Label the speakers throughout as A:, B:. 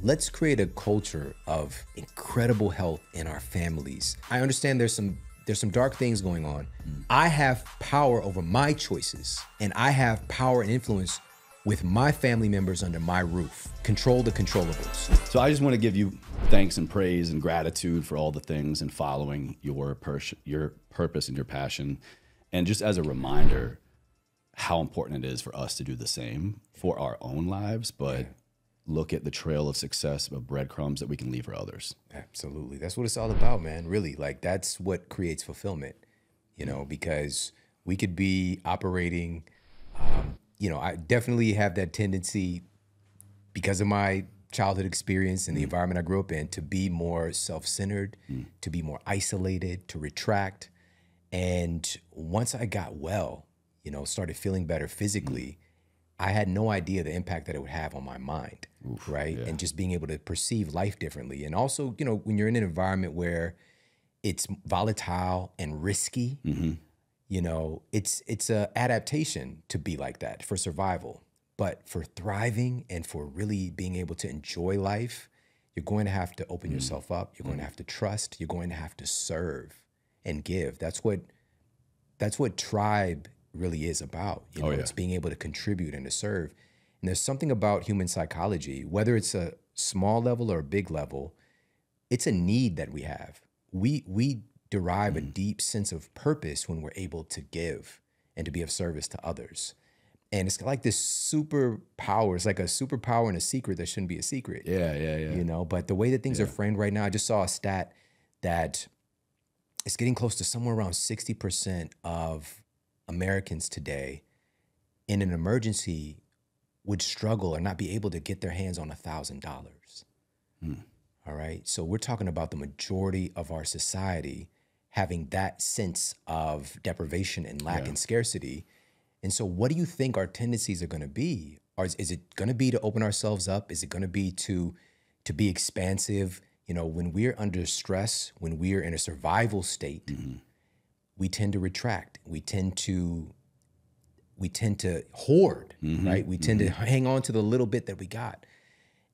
A: let's create a culture of incredible health in our families. I understand there's some dark things going on. I have power over my choices, and I have power and influence with my family members under my roof. Control the controllables.
B: So I just want to give you thanks and praise and gratitude for all the things and following your purpose and your passion. And just as a reminder, how important it is for us to do the same for our own lives, but look at the trail of success of breadcrumbs that we can leave for others.
A: Absolutely. That's what it's all about, man. Really, like that's what creates fulfillment, you know, because we could be operating, you know, I definitely have that tendency because of my childhood experience and the environment I grew up in to be more self-centered, to be more isolated, to retract. And once I got well, you know, started feeling better physically, I had no idea the impact that it would have on my mind, right? Yeah. And just being able to perceive life differently. And also, you know, when you're in an environment where it's volatile and risky, you know, it's a adaptation to be like that for survival. But for thriving and for really being able to enjoy life, you're going to have to open yourself up. You're going to have to trust. You're going to have to serve and give. That's what tribe really is about. You know, it's being able to contribute and to serve. And there's something about human psychology, whether it's a small level or a big level, it's a need that we have. We derive a deep sense of purpose when we're able to give and to be of service to others. And it's like this superpower. It's like a superpower and a secret that shouldn't be a secret.
B: Yeah.
A: You know, but the way that things are framed right now, I just saw a stat that it's getting close to somewhere around 60% of Americans today in an emergency would struggle or not be able to get their hands on $1,000. All right. So we're talking about the majority of our society having that sense of deprivation and lack and scarcity. And so what do you think our tendencies are going to be? Or is it going to be to open ourselves up? Is it going to be to be expansive? You know, when we're under stress, when we're in a survival state, we tend to retract. We tend to hoard, right? We tend to hang on to the little bit that we got,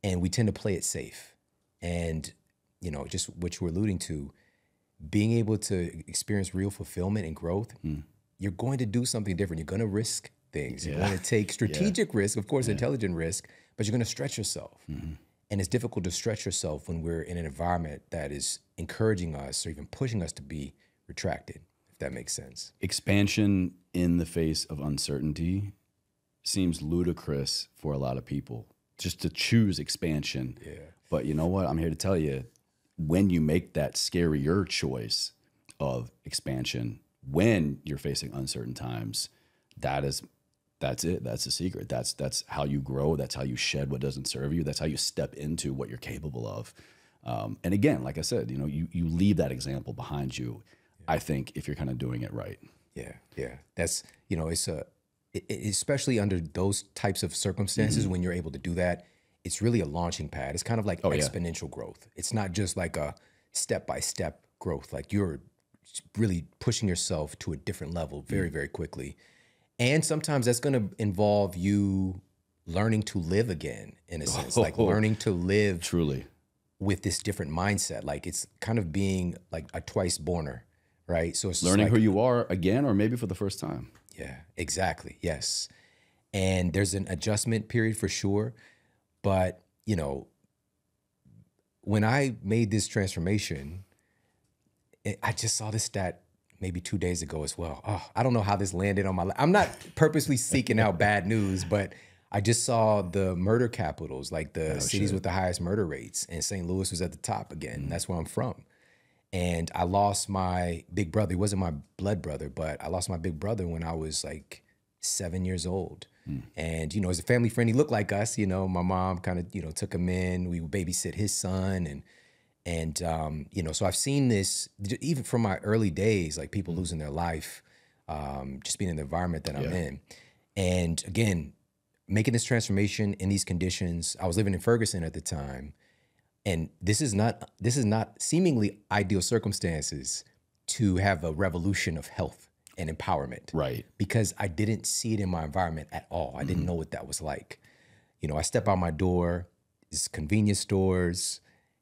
A: and we tend to play it safe. And, you know, just what you were alluding to, being able to experience real fulfillment and growth, you're going to do something different. You're going to risk things. You're going to take strategic risk, of course, intelligent risk, but you're going to stretch yourself. And it's difficult to stretch yourself when we're in an environment that is encouraging us or even pushing us to be retracted, if that makes sense.
B: Expansion in the face of uncertainty seems ludicrous for a lot of people, just to choose expansion. But you know what? I'm here to tell you, when you make that scarier choice of expansion, when you're facing uncertain times, that's it. That's the secret. That's how you grow. That's how you shed what doesn't serve you. That's how you step into what you're capable of. And again, like I said, you know, you leave that example behind you, I think, if you're kind of doing it right.
A: Yeah. That's, you know, especially under those types of circumstances, when you're able to do that, it's really a launching pad. It's kind of like exponential growth. It's not just like a step-by-step growth. Like you're really pushing yourself to a different level very, very quickly. And sometimes that's going to involve you learning to live again, in a sense, like learning to live
B: truly
A: with this different mindset. Like it's kind of being like a twice-borner, right? So it's
B: learning
A: like,
B: who you are again, or maybe for the first time.
A: Yeah, exactly. Yes. And there's an adjustment period for sure. But, you know, when I made this transformation, I just saw this stat maybe 2 days ago as well. Oh, I don't know how this landed on my I'm not purposely seeking out bad news, but I just saw the murder capitals, like the cities with the highest murder rates, and St. Louis was at the top again. That's where I'm from. And I lost my big brother. He wasn't my blood brother, but I lost my big brother when I was like 7 years old. And, you know, as a family friend, he looked like us. You know, my mom kind of, you know, took him in. We would babysit his son. And you know, so I've seen this even from my early days, like people losing their life, just being in the environment that I'm in. And again, making this transformation in these conditions. I was living in Ferguson at the time. And this is not seemingly ideal circumstances to have a revolution of health and empowerment.
B: Right.
A: Because I didn't see it in my environment at all. I didn't know what that was like. You know, I step out my door, it's convenience stores,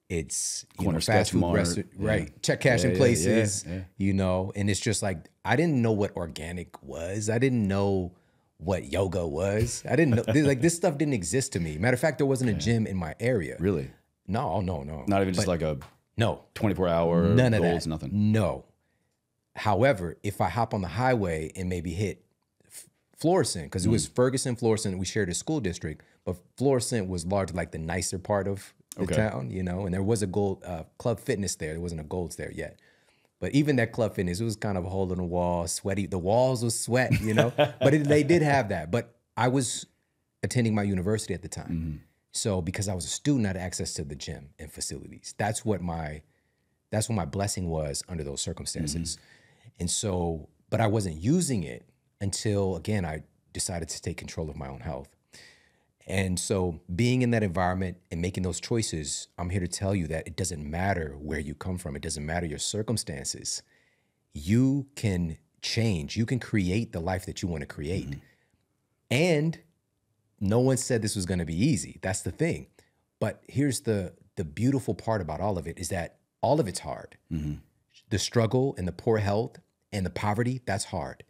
A: it's
B: Corner
A: fast
B: Sketch
A: food
B: Mart.
A: restaurant, right? Check cash
B: Yeah,
A: in
B: yeah,
A: places,
B: yeah.
A: and it's just like I didn't know what organic was. I didn't know what yoga was. I didn't know like this stuff didn't exist to me. Matter of fact, there wasn't a gym in my area.
B: Really?
A: No.
B: Not even just like a
A: No,
B: 24-hour
A: none of
B: Gold's,
A: that.
B: nothing.
A: No. However, if I hop on the highway and maybe hit Florissant, because it was Ferguson, Florissant, we shared a school district, but Florissant was largely like the nicer part of the town, and there was a Gold Club Fitness there. There wasn't a Gold's there yet. But even that Club Fitness, it was kind of a hole in the wall, sweaty. The walls was sweat, but they did have that. But I was attending my university at the time. So because I was a student, I had access to the gym and facilities. That's what my blessing was under those circumstances. And so, but I wasn't using it until, again, I decided to take control of my own health. And so being in that environment and making those choices, I'm here to tell you that it doesn't matter where you come from. It doesn't matter your circumstances. You can change. You can create the life that you want to create. And no one said this was going to be easy. That's the thing. But here's the beautiful part about all of it is that all of it's hard. The struggle and the poor health and the poverty, that's hard.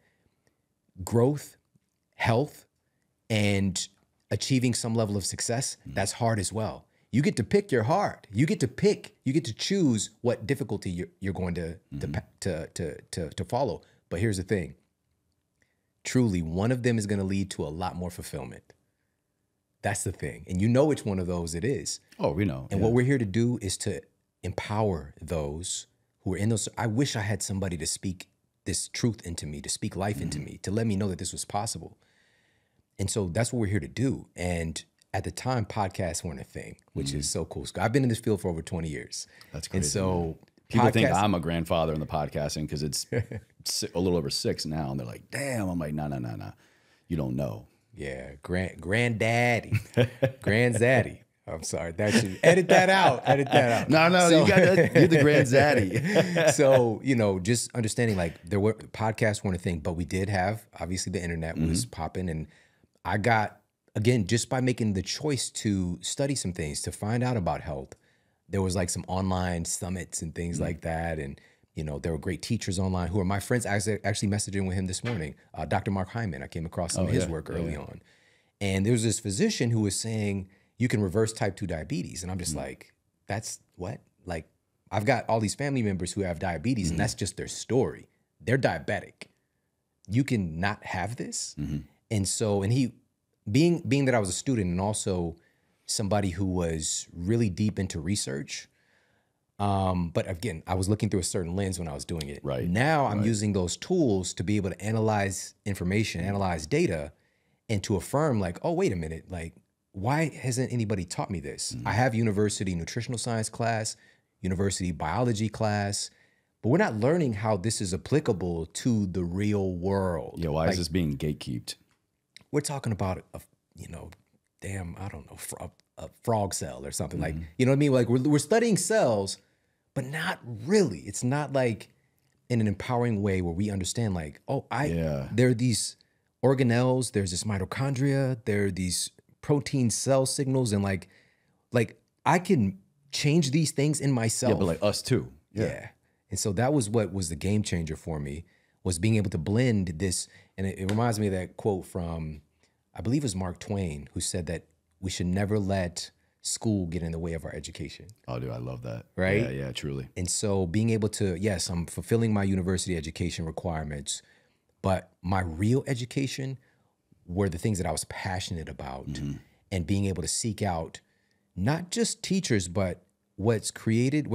A: Growth, health, and achieving some level of success, that's hard as well. You get to pick your hard. You get to choose what difficulty you're going to follow. But here's the thing. Truly, one of them is going to lead to a lot more fulfillment. That's the thing. And you know which one of those it is.
B: Oh, we know.
A: And what we're here to do is to empower those who are in those. I wish I had somebody to speak this truth into me, to speak life into me, to let me know that this was possible. And so that's what we're here to do. And at the time, podcasts weren't a thing, which is so cool. I've been in this field for over 20 years.
B: That's crazy.
A: And so
B: people think I'm a grandfather in the podcasting because it's a little over 6 now. And they're like, damn. I'm like, no. You don't know.
A: Yeah, granddaddy, grandzaddy. I'm sorry, that should edit that out. Edit that out.
B: No, so, you're the grandzaddy.
A: So just understanding like podcasts weren't a thing, but we did have obviously the internet was popping, and I got again just by making the choice to study some things to find out about health. There was like some online summits and things like that, and there were great teachers online who are my friends. I was actually messaging with him this morning, Dr. Mark Hyman. I came across some of his work early on. And there was this physician who was saying, you can reverse type 2 diabetes. And I'm just like, that's what? Like, I've got all these family members who have diabetes and that's just their story. They're diabetic. You can not have this. And so, and he, being that I was a student and also somebody who was really deep into research, but again, I was looking through a certain lens when I was doing it.
B: Right.
A: Now I'm using those tools to be able to analyze information, analyze data, and to affirm like, oh, wait a minute, like, why hasn't anybody taught me this? I have university nutritional science class, university biology class, but we're not learning how this is applicable to the real world.
B: Yeah, why is this being gatekeeped?
A: We're talking about, I don't know, a frog cell or something like, you know what I mean? Like we're studying cells, but not really. It's not like in an empowering way where we understand like, there are these organelles, there's this mitochondria, there are these protein cell signals, and like I can change these things in myself.
B: Yeah, but like us too.
A: Yeah. And so that was what was the game changer for me, was being able to blend this. And it reminds me of that quote from, I believe it was Mark Twain, who said that we should never let school get in the way of our education.
B: Oh, dude, I love that.
A: Right?
B: Yeah, truly.
A: And so being able to, yes, I'm fulfilling my university education requirements, but my real education were the things that I was passionate about, and being able to seek out not just teachers, but what's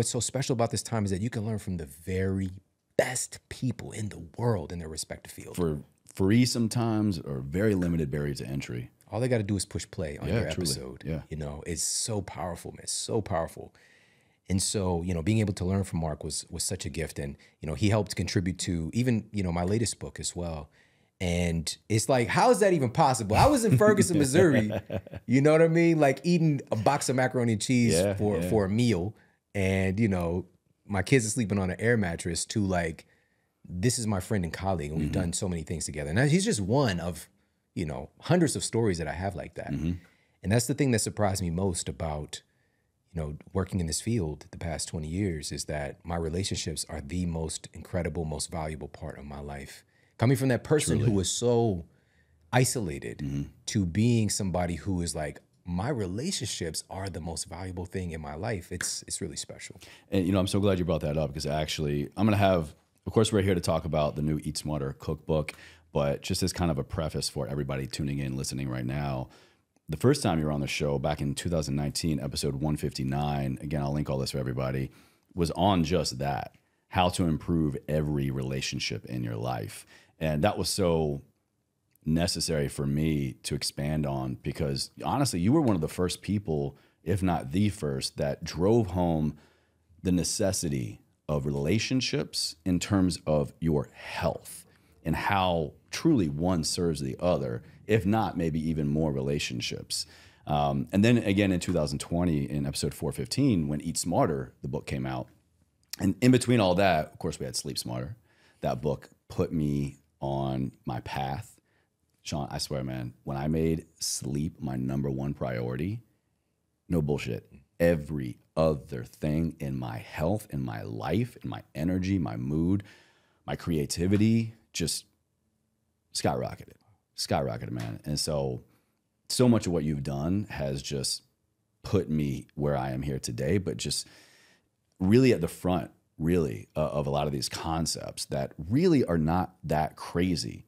A: so special about this time is that you can learn from the very best people in the world in their respective field.
B: For free sometimes, or very limited barrier to entry.
A: All they got to do is push play on your
B: truly.
A: episode.
B: Yeah.
A: It's so powerful, man. It's so powerful. And so, being able to learn from Mark was such a gift. And, he helped contribute to even, my latest book as well. And it's like, how is that even possible? I was in Ferguson, Missouri, you know what I mean? Like eating a box of macaroni and cheese for a meal. And, my kids are sleeping on an air mattress to like, this is my friend and colleague, and we've done so many things together. And he's just one of, hundreds of stories that I have like that. And And that's the thing that surprised me most about, working in this field the past 20 years is that my relationships are the most incredible, most valuable part of my life. Coming from that person who was so isolated to being somebody who is like, my relationships are the most valuable thing in my life. It's really special.
B: And, I'm so glad you brought that up because actually I'm going to have, of course, we're here to talk about the new Eat Smarter cookbook, but just as kind of a preface for everybody tuning in, listening right now, the first time you were on the show back in 2019, episode 159, again, I'll link all this for everybody, was on just that, how to improve every relationship in your life. And that was so necessary for me to expand on because honestly, you were one of the first people, if not the first, that drove home the necessity of relationships in terms of your health and how truly one serves the other, if not maybe even more relationships. And then again in 2020, in episode 415, when Eat Smarter, the book came out. And in between all that, of course, we had Sleep Smarter. That book put me on my path. Shawn, I swear, man, when I made sleep my #1 priority, no bullshit, every other thing in my health, in my life, in my energy, my mood, my creativity, just skyrocketed, man. And so much of what you've done has just put me where I am here today, but just really at the front, really, of a lot of these concepts that really are not that crazy.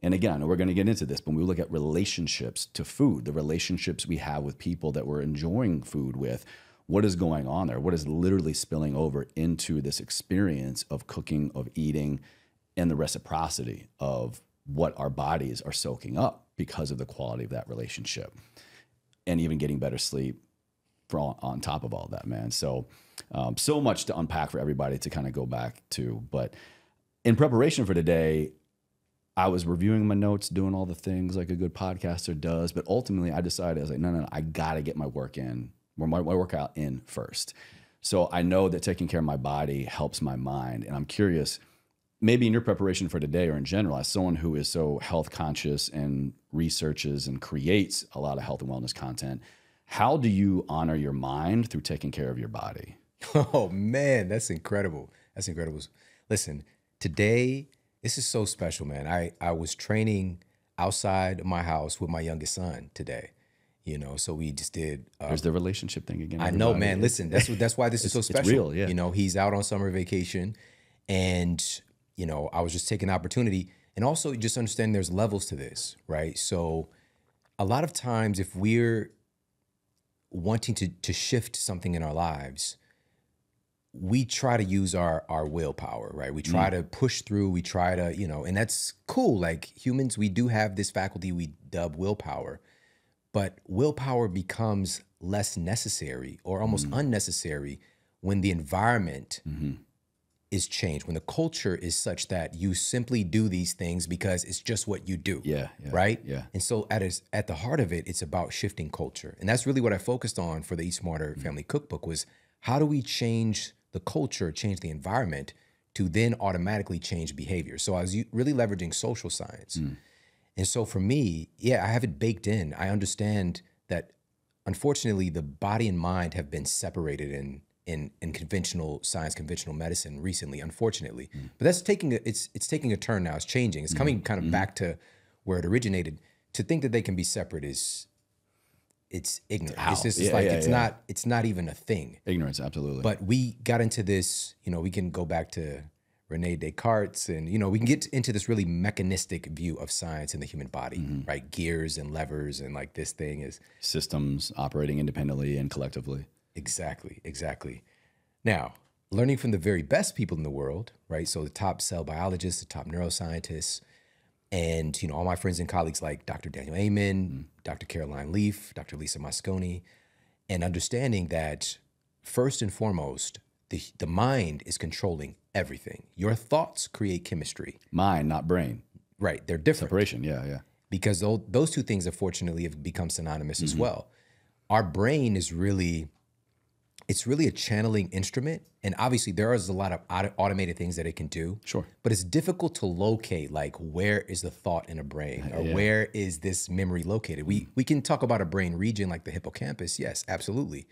B: And again, we're going to get into this, but when we look at relationships to food, the relationships we have with people that we're enjoying food with, what is going on there? What is literally spilling over into this experience of cooking, of eating, and the reciprocity of what our bodies are soaking up because of the quality of that relationship and even getting better sleep on top of all that, man. So, so much to unpack for everybody to kind of go back to. But in preparation for today, I was reviewing my notes, doing all the things like a good podcaster does. But ultimately, I decided, I was like, no, I got to get my workout in first. So I know that taking care of my body helps my mind. And I'm curious, maybe in your preparation for today or in general, as someone who is so health conscious and researches and creates a lot of health and wellness content, how do you honor your mind through taking care of your body?
A: Oh man, that's incredible. That's incredible. Listen, today, this is so special, man. I was training outside of my house with my youngest son today, so we just did.
B: There's the relationship thing again.
A: I know, man. Listen, that's why this is so special.
B: It's real, yeah.
A: He's out on summer vacation and, I was just taking the opportunity and also just understanding there's levels to this, right? So a lot of times if we're wanting to shift something in our lives, we try to use our willpower, right? We try to push through, we try to, and that's cool. Like humans, we do have this faculty we dub willpower, but willpower becomes less necessary or almost unnecessary when the environment is changed, when the culture is such that you simply do these things because it's just what you do.
B: Yeah.
A: Right?
B: Yeah.
A: And so at the heart of it, it's about shifting culture. And that's really what I focused on for the Eat Smarter Family Cookbook was how do we change the culture, change the environment to then automatically change behavior. So I was really leveraging social science. And so for me, I have it baked in. I understand that unfortunately the body and mind have been separated in conventional science, conventional medicine recently, unfortunately. But that's taking it's taking a turn now. It's changing. It's coming kind of back to where it originated. To think that they can be separate it's ignorant. It's just it's not even a thing.
B: Ignorance, absolutely.
A: But we got into this, we can go back to Rene Descartes and, we can get into this really mechanistic view of science in the human body, right? Gears and levers and like this thing is
B: systems operating independently and collectively.
A: Exactly. Now, learning from the very best people in the world, right? So the top cell biologists, the top neuroscientists, and, all my friends and colleagues like Dr. Daniel Amen, Dr. Caroline Leaf, Dr. Lisa Mosconi, and understanding that first and foremost, the mind is controlling everything. Your thoughts create chemistry.
B: Mind, not brain.
A: Right. They're different.
B: Separation, yeah.
A: Because those two things, unfortunately, have become synonymous as well. Our brain is really it's really a channeling instrument. And obviously there is a lot of automated things that it can do.
B: Sure.
A: But it's difficult to locate, like, where is the thought in a brain, or where is this memory located? We can talk about a brain region like the hippocampus. Yes, absolutely.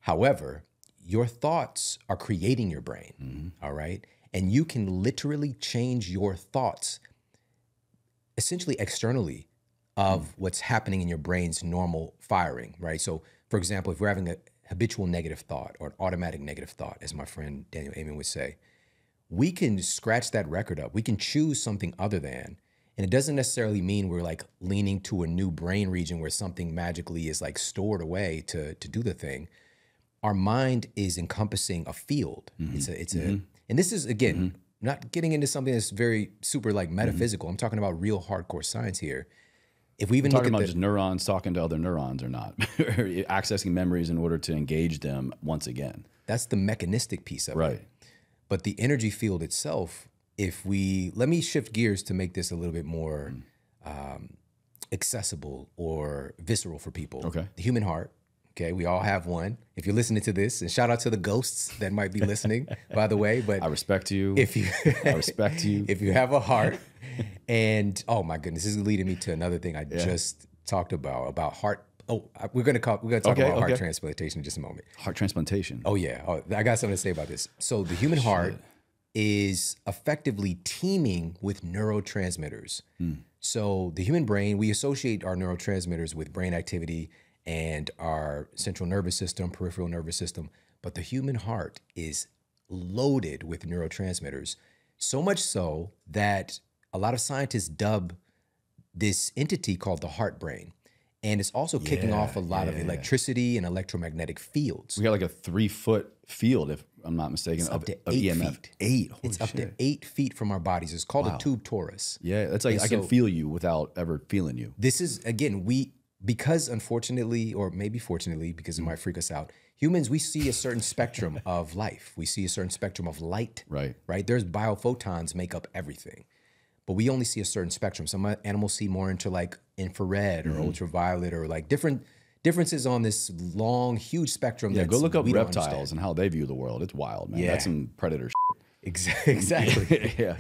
A: However, your thoughts are creating your brain. All right. And you can literally change your thoughts essentially externally of what's happening in your brain's normal firing, right? So for example, if we're having a habitual negative thought or an automatic negative thought, as my friend Daniel Amen would say, we can scratch that record up. We can choose something other than, and it doesn't necessarily mean we're like leaning to a new brain region where something magically is like stored away to do the thing. Our mind is encompassing a field. It's a, and this is, again, not getting into something that's very super like metaphysical. I'm talking about real hardcore science here. If we even look
B: Talking
A: at
B: about just neurons talking to other neurons or not, accessing memories in order to engage them once again.
A: that's the mechanistic piece of it.
B: Right.
A: But the energy field itself, if we, let me shift gears to make this a little bit more accessible or visceral for people.
B: Okay.
A: The human heart. Okay, we all have one. If you're listening to this, and shout out to the ghosts that might be listening, by the way. But
B: I respect you.
A: if you,
B: I respect you.
A: if you have a heart, and oh my goodness, this is leading me to another thing I just talked about heart. Oh, we're gonna talk about heart transplantation in just a moment.
B: Heart transplantation.
A: Oh yeah, I got something to say about this. So the human heart is effectively teeming with neurotransmitters. So the human brain, we associate our neurotransmitters with brain activity and our central nervous system, peripheral nervous system. But the human heart is loaded with neurotransmitters, so much so that a lot of scientists dub this entity called the heart brain. And it's also kicking off a lot of electricity and electromagnetic fields.
B: We got like a 3-foot field, if I'm not mistaken,
A: Up to
B: of
A: 8
B: EMF.
A: feet.
B: 8. Holy
A: It's up
B: shit.
A: to 8 feet from our bodies. It's called a tube torus.
B: Yeah, that's like
A: And
B: I can
A: so-
B: feel you without ever feeling you.
A: This is, again, because unfortunately, or maybe fortunately, because it might freak us out, humans, we see a certain spectrum of life. We see a certain spectrum of light.
B: Right.
A: Right? There's biophotons make up everything. But we only see a certain spectrum. Some animals see more into like infrared or ultraviolet, or like differences on this long, huge spectrum.
B: Yeah, go look up
A: we don't
B: reptiles
A: understand.
B: and how they view the world. It's wild, man.
A: Yeah.
B: That's some predator
A: Exactly.
B: Yeah.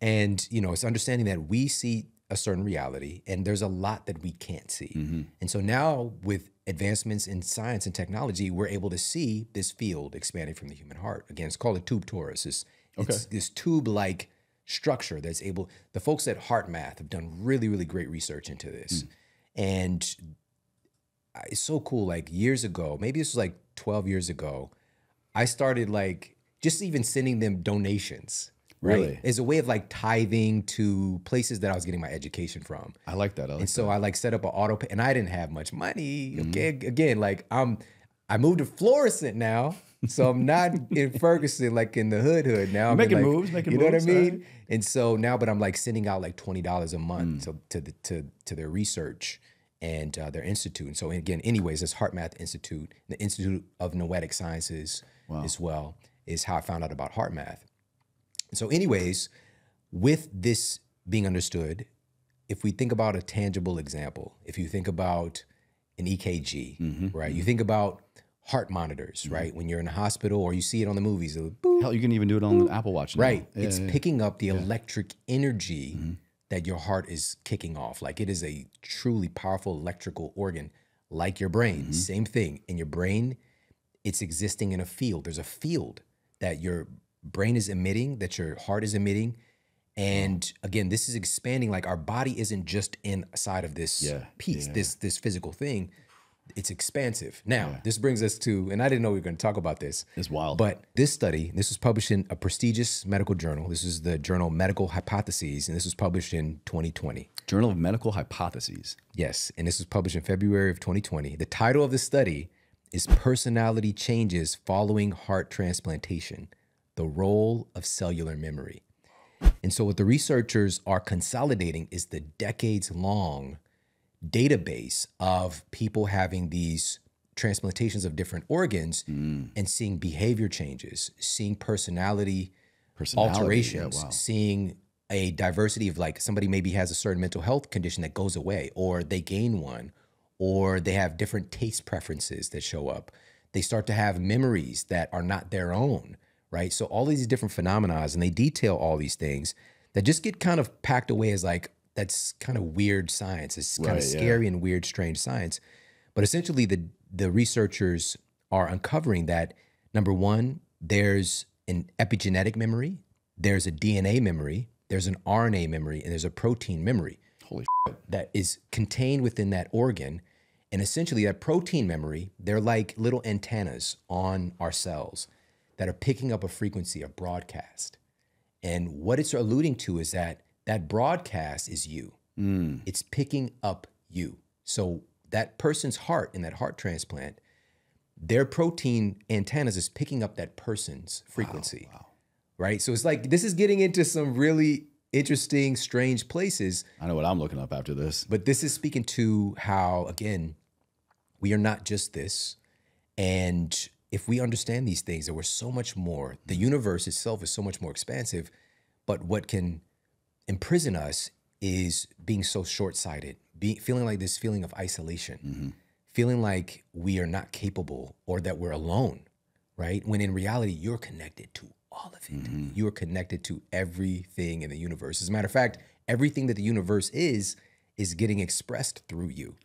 A: And, it's understanding that we see a certain reality and there's a lot that we can't see. And so now with advancements in science and technology, we're able to see this field expanding from the human heart. Again, it's called a tube torus. It's this tube-like structure that's able, the folks at Heart Math have done really, really great research into this. And it's so cool. Like years ago, maybe this was like 12 years ago, I started like just even sending them donations. Right?
B: Really?
A: As a way of like tithing to places that I was getting my education from.
B: I like that.
A: And so I like set up an auto pay, and I didn't have much money. Okay, again, like I moved to Florissant now, so I'm not in Ferguson like in the hood. Now I'm
B: Making
A: like,
B: moves,
A: you know what I
B: moves,
A: mean? And so now, but I'm like sending out like $20 a month to their research and their institute. And so again, anyways, this Heart Math Institute, the Institute of Noetic Sciences as well, is how I found out about Heart Math. So anyways, with this being understood, if we think about a tangible example, if you think about an EKG, right? You think about heart monitors, right? When you're in a hospital or you see it on the movies, boop,
B: Hell, you can even do it on the Apple Watch now.
A: right?
B: Yeah,
A: It's picking up the electric energy that your heart is kicking off. Like it is a truly powerful electrical organ, like your brain. Same thing. In your brain, it's existing in a field. There's a field that your brain is emitting, that your heart is emitting. And again, this is expanding. Like our body isn't just inside of this piece, this physical thing. It's expansive. Now, this brings us to, and I didn't know we were going to talk about this.
B: It's wild.
A: But this study, this was published in a prestigious medical journal. This is the journal Medical Hypotheses, and this was published in 2020.
B: Journal of Medical Hypotheses.
A: Yes, and this was published in February of 2020. The title of the study is Personality Changes Following Heart Transplantation, the Role of Cellular Memory. And so what the researchers are consolidating is the decades-long database of people having these transplantations of different organs and seeing behavior changes, seeing personality alterations, seeing a diversity of like somebody maybe has a certain mental health condition that goes away or they gain one, or they have different taste preferences that show up. They start to have memories that are not their own, right? So all these different phenomena, and they detail all these things that just get kind of packed away as like, that's kind of weird science. It's kind of scary and weird, strange science. But essentially the researchers are uncovering that, number one, there's an epigenetic memory, there's a DNA memory, there's an RNA memory, and there's a protein memory.
B: Holy shit.
A: That is contained within that organ. And essentially that protein memory, they're like little antennas on our cells that are picking up a frequency, a broadcast. And what it's alluding to is that that broadcast is you. It's picking up you. So that person's heart in that heart transplant, their protein antennas is picking up that person's frequency, right? So it's like, this is getting into some really interesting, strange places.
B: I know what I'm looking up after this.
A: But this is speaking to how, again, we are not just this. And if we understand these things, that we're so much more, the universe itself is so much more expansive, but what can imprison us is being so short-sighted, feeling like this feeling of isolation, feeling like we are not capable or that we're alone, right? When in reality, you're connected to all of it. You are connected to everything in the universe. As a matter of fact, everything that the universe is getting expressed through you.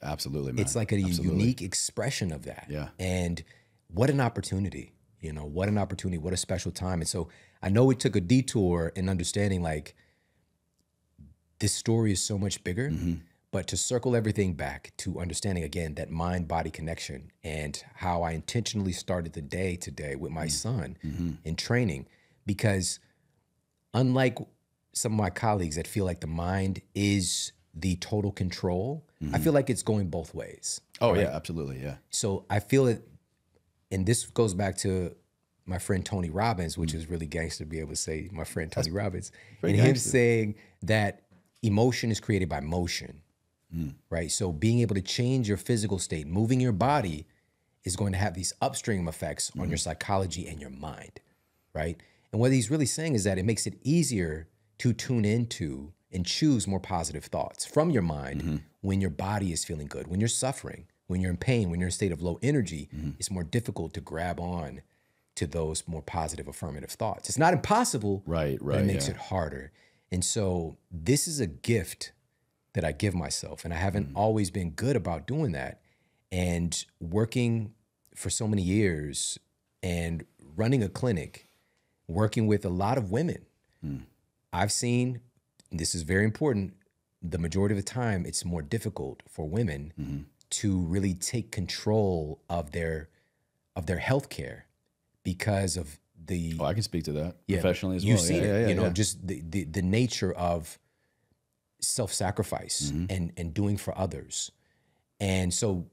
B: Absolutely, man.
A: It's like a unique expression of that.
B: Yeah.
A: And what an opportunity, you know, what an opportunity, what a special time. And so I know it took a detour in understanding like this story is so much bigger, but to circle everything back to understanding again that mind-body connection and how I intentionally started the day today with my son in training, because unlike some of my colleagues that feel like the mind is the total control, I feel like it's going both ways.
B: Oh,
A: right?
B: yeah, absolutely, yeah.
A: So I feel it, and this goes back to my friend Tony Robbins, which is really gangster to be able to say my friend Tony Robbins, and him saying that emotion is created by motion, right? So being able to change your physical state, moving your body is going to have these upstream effects on your psychology and your mind, right? And what he's really saying is that it makes it easier to tune into and choose more positive thoughts from your mind when your body is feeling good. When you're suffering, when you're in pain, when you're in a state of low energy, it's more difficult to grab on to those more positive, affirmative thoughts. It's not impossible,
B: Right,
A: but it makes it harder. And so this is a gift that I give myself, and I haven't always been good about doing that. And working for so many years and running a clinic, working with a lot of women, I've seen, and this is very important, the majority of the time it's more difficult for women to really take control of their health care because of the
B: I can speak to that professionally as well.
A: You've seen it, you know, just the nature of self-sacrifice and doing for others. And so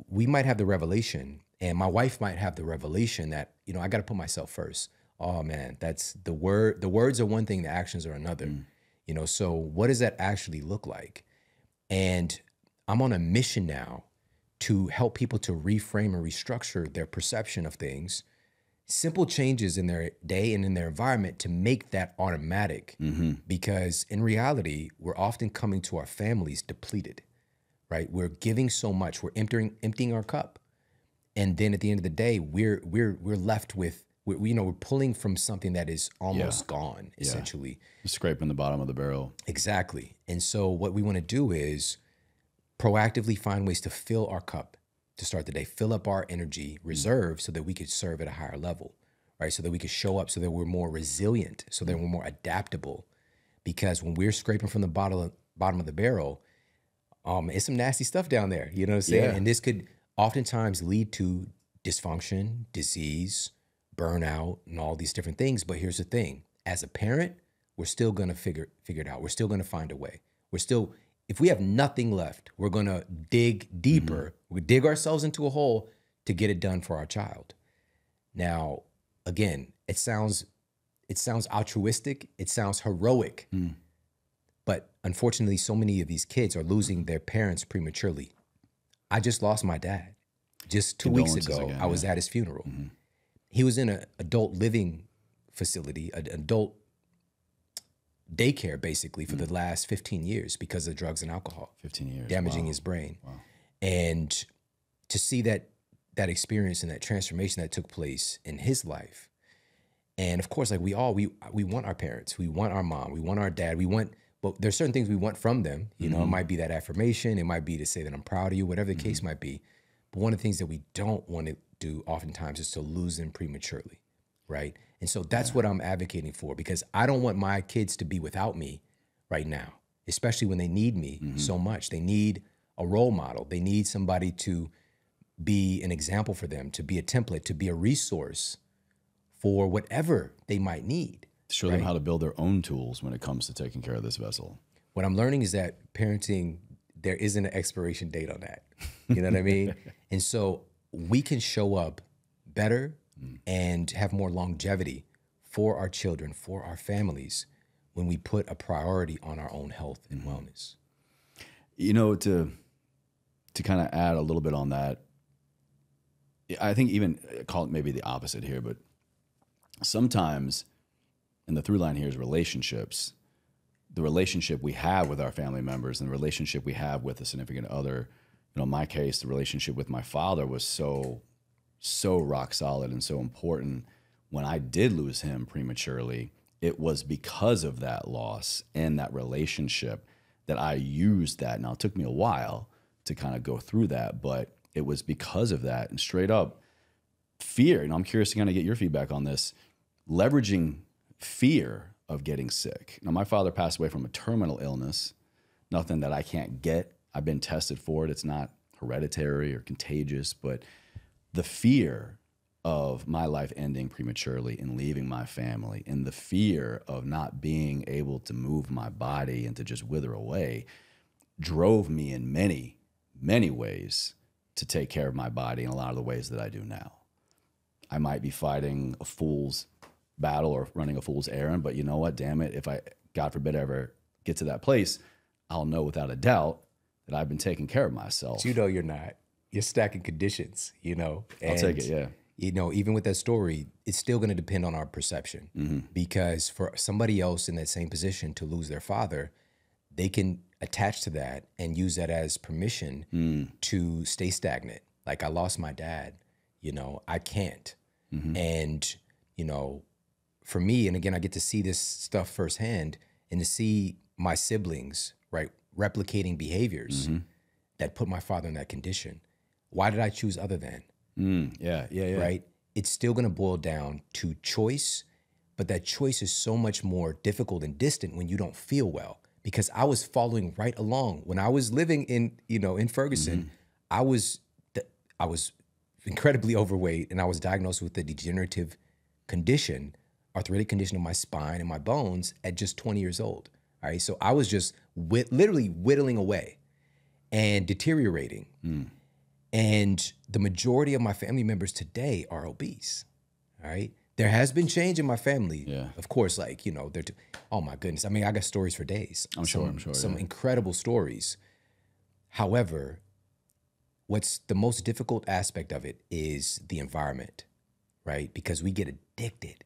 A: we might have the revelation, and my wife might have the revelation that, you know, I got to put myself first. Oh man, that's the word. The words are one thing, the actions are another. You know, so what does that actually look like? And I'm on a mission now to help people to reframe and restructure their perception of things, simple changes in their day and in their environment to make that automatic. Because in reality, we're often coming to our families depleted, right? We're giving so much, we're emptying our cup. And then at the end of the day, we're left with, we're pulling from something that is almost gone, essentially.
B: Scraping the bottom of the barrel.
A: Exactly. And so what we want to do is proactively find ways to fill our cup to start the day, fill up our energy reserve so that we could serve at a higher level, right? So that we could show up, so that we're more resilient, so that we're more adaptable. Because when we're scraping from the bottom of the barrel, it's some nasty stuff down there, you know what I'm saying?
B: Yeah.
A: And this could oftentimes lead to dysfunction, disease, burnout, and all these different things. But here's the thing. As a parent, we're still going to figure it out. We're still going to find a way. If we have nothing left, we're going to dig deeper. We dig ourselves into a hole to get it done for our child. Now, again, it sounds altruistic. It sounds heroic. But unfortunately, so many of these kids are losing their parents prematurely. I just lost my dad. Just 2 weeks ago, I was at his funeral. He was in an adult living facility, an adult daycare, basically, for the last 15 years because of drugs and alcohol.
B: 15 years.
A: Damaging his brain. And to see that that experience and that transformation that took place in his life. And of course, like we want our parents, we want our mom, we want our dad, but there's certain things we want from them. You know, it might be that affirmation, it might be to say that I'm proud of you, whatever the case might be. But one of the things that we don't want to do oftentimes is to lose them prematurely, right? And so that's what I'm advocating for, because I don't want my kids to be without me right now, especially when they need me so much. They need a role model. They need somebody to be an example for them, to be a template, to be a resource for whatever they might need.
B: Show them how to build their own tools when it comes to taking care of this vessel.
A: What I'm learning is that parenting, there isn't an expiration date on that. You know what I mean? And so we can show up better and have more longevity for our children, for our families, when we put a priority on our own health and wellness.
B: You know, to kind of add a little bit on that, I think even call it maybe the opposite here, but sometimes, and the through line here is relationships, the relationship we have with our family members and the relationship we have with a significant other. You know, in my case, the relationship with my father was so rock solid and so important. When I did lose him prematurely, it was because of that loss and that relationship that I used that. Now, it took me a while to kind of go through that, but it was because of that. And straight up, fear, and I'm curious to kind of get your feedback on this, leveraging fear of getting sick. Now, my father passed away from a terminal illness, nothing that I can't get. I've been tested for it. It's not hereditary or contagious, but the fear of my life ending prematurely and leaving my family, and the fear of not being able to move my body and to just wither away, drove me in many, many ways to take care of my body in a lot of the ways that I do now. I might be fighting a fool's battle or running a fool's errand, but you know what, damn it, if I, God forbid, ever get to that place, I'll know without a doubt that I've been taking care of myself.
A: But you know you're not. You're stacking conditions, you know.
B: I'll take it, yeah.
A: You know, even with that story, it's still going to depend on our perception, because for somebody else in that same position to lose their father, they can attach to that and use that as permission to stay stagnant. Like, I lost my dad, you know, I can't. And, you know, for me, and again, I get to see this stuff firsthand and to see my siblings, right, replicating behaviors that put my father in that condition. Why did I choose other than?
B: Yeah.
A: Right? It's still going to boil down to choice, but that choice is so much more difficult and distant when you don't feel well. Because I was following right along. When I was living in, you know, in Ferguson, I was incredibly overweight, and I was diagnosed with a degenerative condition, arthritic condition of my spine and my bones at just 20 years old. All right. So I was just literally whittling away and deteriorating. And the majority of my family members today are obese. All right. There has been change in my family. Yeah. Of course, like, you know, oh my goodness. I mean, I got stories for days.
B: I'm sure.
A: Some incredible stories. However, what's the most difficult aspect of it is the environment, right? Because we get addicted.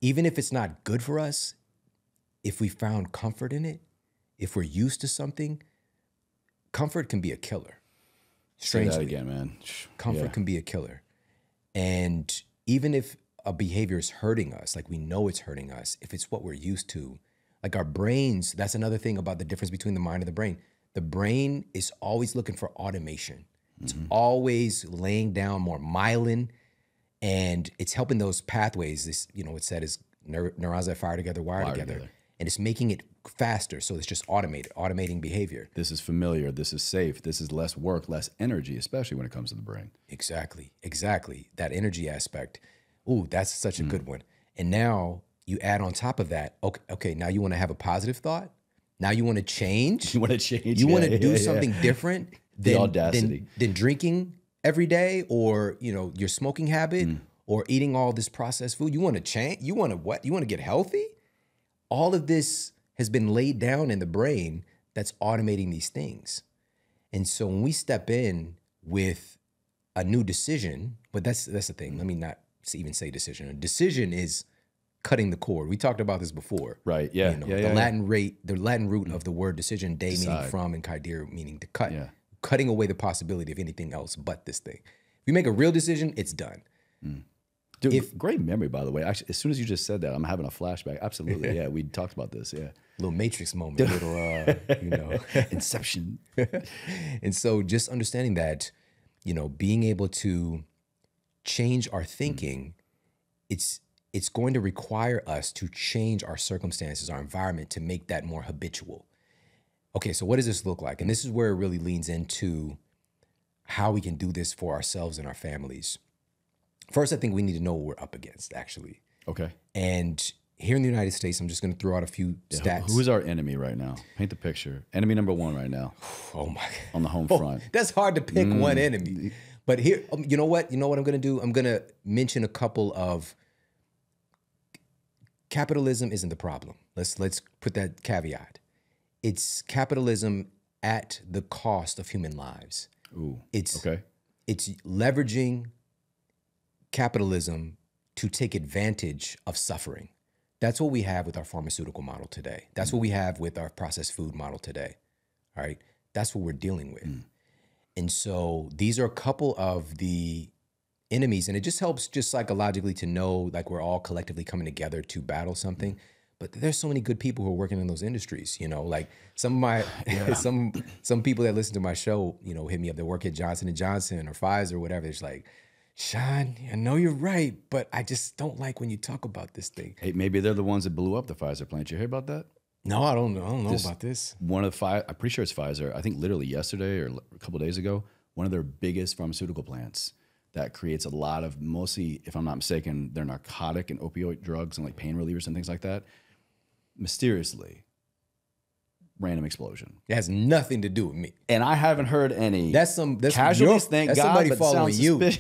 A: Even if it's not good for us, if we found comfort in it, if we're used to something, comfort can be a killer. Strangely.
B: Say that again, man.
A: Comfort can be a killer. And even if a behavior is hurting us, like we know it's hurting us, if it's what we're used to, like our brains, that's another thing about the difference between the mind and the brain. The brain is always looking for automation. It's always laying down more myelin, and it's helping those pathways. This, you know, what's said is neurons that fire together, wire together. And it's making it faster. So it's just automating behavior.
B: This is familiar. This is safe. This is less work, less energy, especially when it comes to the brain.
A: Exactly. That energy aspect. Ooh, that's such a good one. And now you add on top of that, okay, now you want to have a positive thought. Now you want to change.
B: You want to change.
A: You want to do something different
B: than
A: drinking every day, or, you know, your smoking habit, or eating all this processed food. You want to change. You want to what? You want to get healthy? All of this has been laid down in the brain that's automating these things. And so when we step in with a new decision, but that's the thing. Let me not even say decision. A decision is cutting the cord. We talked about this before.
B: Right. Yeah.
A: You know, the Latin root of the word decision, de meaning from, and kaidir meaning to cut. cutting away the possibility of anything else but this thing. If we make a real decision, it's done.
B: Dude, great memory, by the way. Actually, as soon as you just said that, I'm having a flashback. Absolutely, yeah. We talked about this, yeah.
A: Little Matrix moment, little,
B: Inception.
A: And so just understanding that, being able to change our thinking, it's going to require us to change our circumstances, our environment, to make that more habitual. Okay, so what does this look like? And this is where it really leans into how we can do this for ourselves and our families. First, I think we need to know what we're up against, actually.
B: Okay.
A: And here in the United States, I'm just going to throw out a few stats.
B: Who is our enemy right now? Paint the picture. Enemy number one right now.
A: Oh my!
B: On the home front.
A: That's hard to pick one enemy. But here, you know what? You know what I'm going to do? I'm going to mention a couple of. Capitalism isn't the problem. Let's put that caveat. It's capitalism at the cost of human lives.
B: Ooh.
A: It's leveraging capitalism to take advantage of suffering. That's what we have with our pharmaceutical model today. That's what we have with our processed food model today. All right. That's what we're dealing with. And so these are a couple of the enemies, and it just helps just psychologically to know like we're all collectively coming together to battle something. But there's so many good people who are working in those industries, like some of my, some people that listen to my show, hit me up. They work at Johnson & Johnson or Pfizer or whatever. It's like, Shawn, I know you're right, but I just don't like when you talk about this thing.
B: Hey, maybe they're the ones that blew up the Pfizer plant. You hear about that?
A: No, I don't know about this.
B: One of the I'm pretty sure it's Pfizer. I think literally yesterday or a couple of days ago, one of their biggest pharmaceutical plants that creates a lot of, mostly, if I'm not mistaken, they're narcotic and opioid drugs and like pain relievers and things like that. Mysteriously, random explosion.
A: It has nothing to do with me.
B: And I haven't heard any.
A: That's
B: casualties. Thank
A: that's
B: God.
A: Somebody
B: but
A: following you.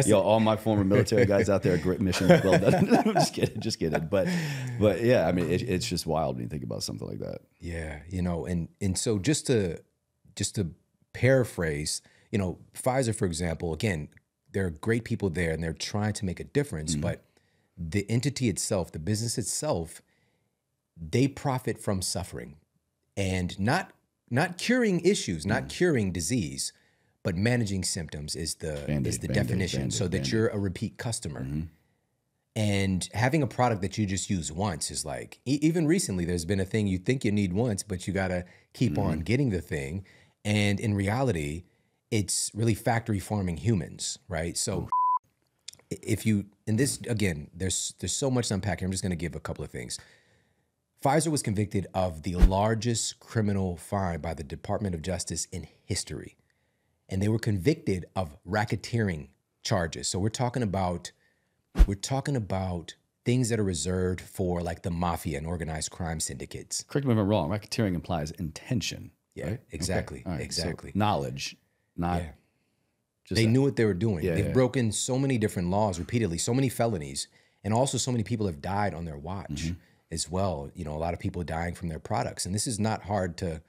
B: Yo, all my former military guys out there, great mission. Well done. just kidding. But yeah, I mean, it's just wild when you think about something like that.
A: Yeah, and so just to paraphrase, Pfizer, for example, again, there are great people there and they're trying to make a difference, but the entity itself, the business itself, they profit from suffering and not curing issues, not curing disease, but managing symptoms is the definition, so that you're a repeat customer. And having a product that you just use once is like, even recently, there's been a thing you think you need once, but you got to keep on getting the thing. And in reality, it's really factory farming humans, right? So if you, and this, again, there's so much to unpack here. I'm just going to give a couple of things. Pfizer was convicted of the largest criminal fine by the Department of Justice in history. And they were convicted of racketeering charges. So we're talking about things that are reserved for like the mafia and organized crime syndicates.
B: Correct me if I'm wrong. Racketeering implies intention.
A: Yeah,
B: right?
A: exactly.
B: Okay. Right.
A: Exactly.
B: So knowledge, not just
A: they knew what they were doing.
B: Yeah,
A: They've broken so many different laws repeatedly, so many felonies, and also so many people have died on their watch as well. A lot of people dying from their products. And this is not hard to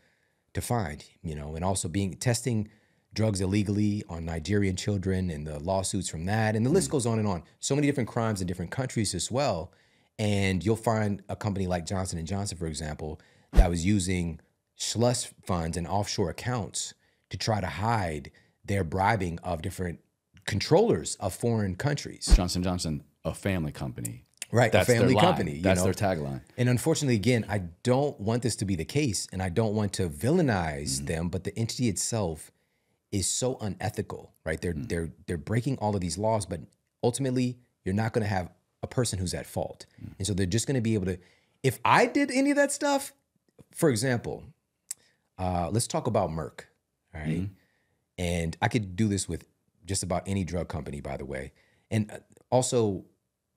A: find, and also testing drugs illegally on Nigerian children and the lawsuits from that. And the list goes on and on. So many different crimes in different countries as well. And you'll find a company like Johnson & Johnson, for example, that was using slush funds and offshore accounts to try to hide their bribing of different controllers of foreign countries.
B: Johnson & Johnson, a family company.
A: Right,
B: That's
A: a family
B: their line.
A: company.
B: That's their tagline.
A: And unfortunately, again, I don't want this to be the case, and I don't want to villainize them, but the entity itself is so unethical, right? They're breaking all of these laws, but ultimately, you're not going to have a person who's at fault. And so they're just going to be able to, if I did any of that stuff, for example, let's talk about Merck, all right? And I could do this with just about any drug company, by the way. And also,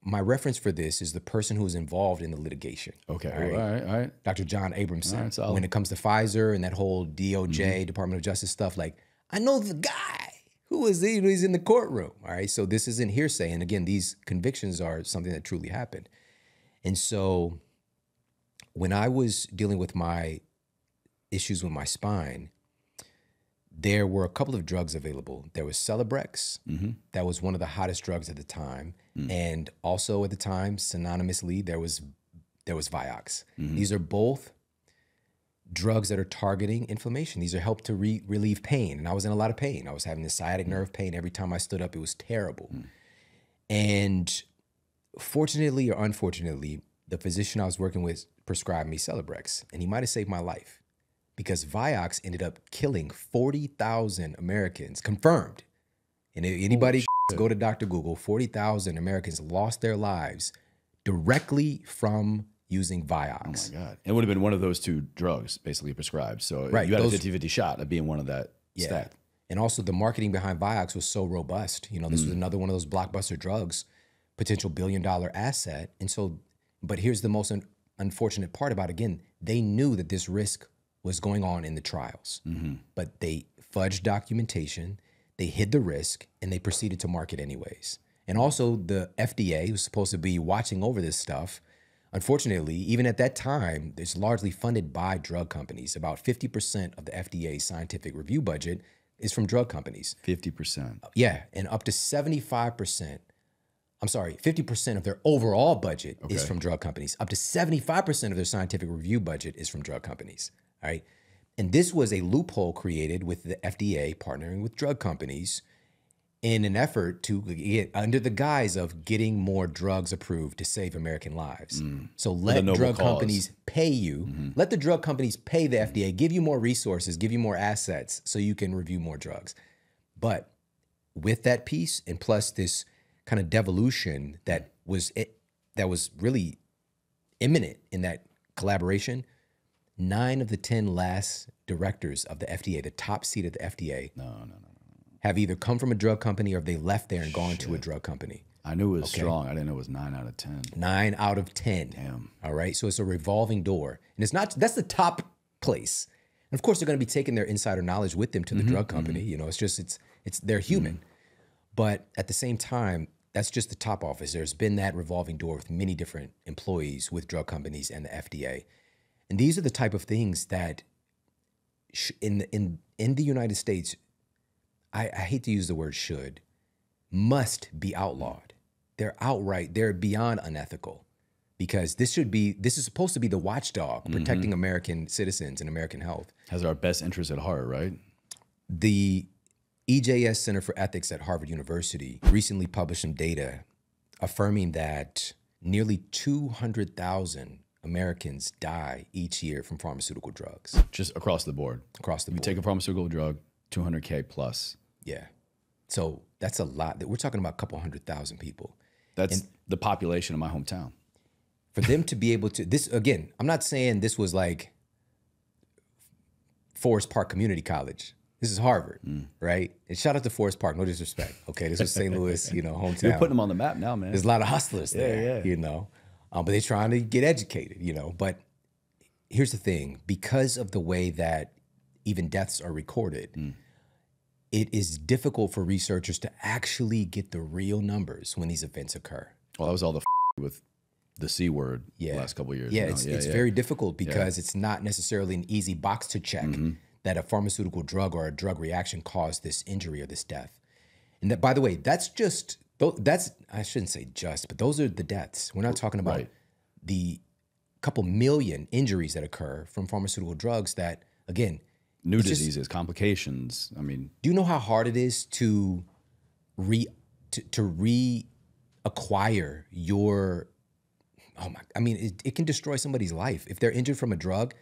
A: my reference for this is the person who was involved in the litigation.
B: Okay, all right.
A: Dr. John Abramson.
B: Right,
A: when it comes to Pfizer and that whole DOJ, Department of Justice stuff, like, I know the guy who is he's in the courtroom, all right? So this isn't hearsay. And again, these convictions are something that truly happened. And so when I was dealing with my issues with my spine, there were a couple of drugs available. There was Celebrex. That was one of the hottest drugs at the time. And also at the time, synonymously, there was Vioxx. These are both drugs that are targeting inflammation. These are help to relieve pain. And I was in a lot of pain. I was having the sciatic nerve pain. Every time I stood up, it was terrible. And fortunately or unfortunately, the physician I was working with prescribed me Celebrex, and he might have saved my life because Vioxx ended up killing 40,000 Americans, confirmed. And if anybody go to Dr. Google, 40,000 Americans lost their lives directly from using Vioxx.
B: Oh my God. It would have been one of those two drugs basically prescribed. So
A: Right,
B: you had
A: those-
B: a 50-50 shot of being one of that stack.
A: And also the marketing behind Vioxx was so robust. You know, this was another one of those blockbuster drugs, potential billion-dollar asset. And so, but here's the most unfortunate part about it. Again, they knew that this risk was going on in the trials, but they fudged documentation, they hid the risk, and they proceeded to market anyways. And also the FDA, who's supposed to be watching over this stuff, unfortunately, even at that time, it's largely funded by drug companies. About 50% of the FDA's scientific review budget is from drug companies.
B: 50%.
A: Yeah, and up to 75%, I'm sorry, 50% of their overall budget is from drug companies. Up to 75% of their scientific review budget is from drug companies, all right? And this was a loophole created with the FDA partnering with drug companies in an effort to get under the guise of getting more drugs approved to save American lives. So let drug companies pay you, let the drug companies pay the FDA, give you more resources, give you more assets so you can review more drugs. But with that piece and plus this kind of devolution that was really imminent in that collaboration, 9 of the 10 last directors of the FDA, the top seat of the FDA, have either come from a drug company or they left there and gone to a drug company.
B: I knew it was strong. I didn't know it was 9 out of 10.
A: 9 out of 10.
B: Damn.
A: All right. So it's a revolving door. And it's not, that's the top place. And of course, they're going to be taking their insider knowledge with them to the drug company. You know, it's just, they're human. But at the same time, that's just the top office. There's been that revolving door with many different employees with drug companies and the FDA. And these are the type of things that in the United States, I hate to use the word should, must be outlawed. They're beyond unethical because this is supposed to be the watchdog protecting American citizens and American health.
B: Has our best interest at heart, right?
A: The EJS Center for Ethics at Harvard University recently published some data affirming that nearly 200,000 Americans die each year from pharmaceutical drugs.
B: Just across the board.
A: Across the board.
B: You take a pharmaceutical drug, 200K plus.
A: Yeah. So that's a lot. We're talking about a couple 100,000 people.
B: That's the population of my hometown.
A: For them to be able to, this again, I'm not saying this was like Forest Park Community College. This is Harvard, right? And shout out to Forest Park, no disrespect. Okay, this was St. Louis, hometown.
B: You're putting them on the map now, man.
A: There's a lot of hustlers there,
B: Yeah.
A: But they're trying to get educated, But here's the thing, because of the way that even deaths are recorded, it is difficult for researchers to actually get the real numbers when these events occur.
B: Well, that was all the with the C word the last couple of years.
A: Yeah, it's very difficult because it's not necessarily an easy box to check that a pharmaceutical drug or a drug reaction caused this injury or this death. And that, by the way, I shouldn't say just, but those are the deaths. We're not talking about the couple million injuries that occur from pharmaceutical drugs that, again,
B: new diseases, complications. I mean,
A: do you know how hard it is to reacquire your, it can destroy somebody's life. If they're injured from a drug,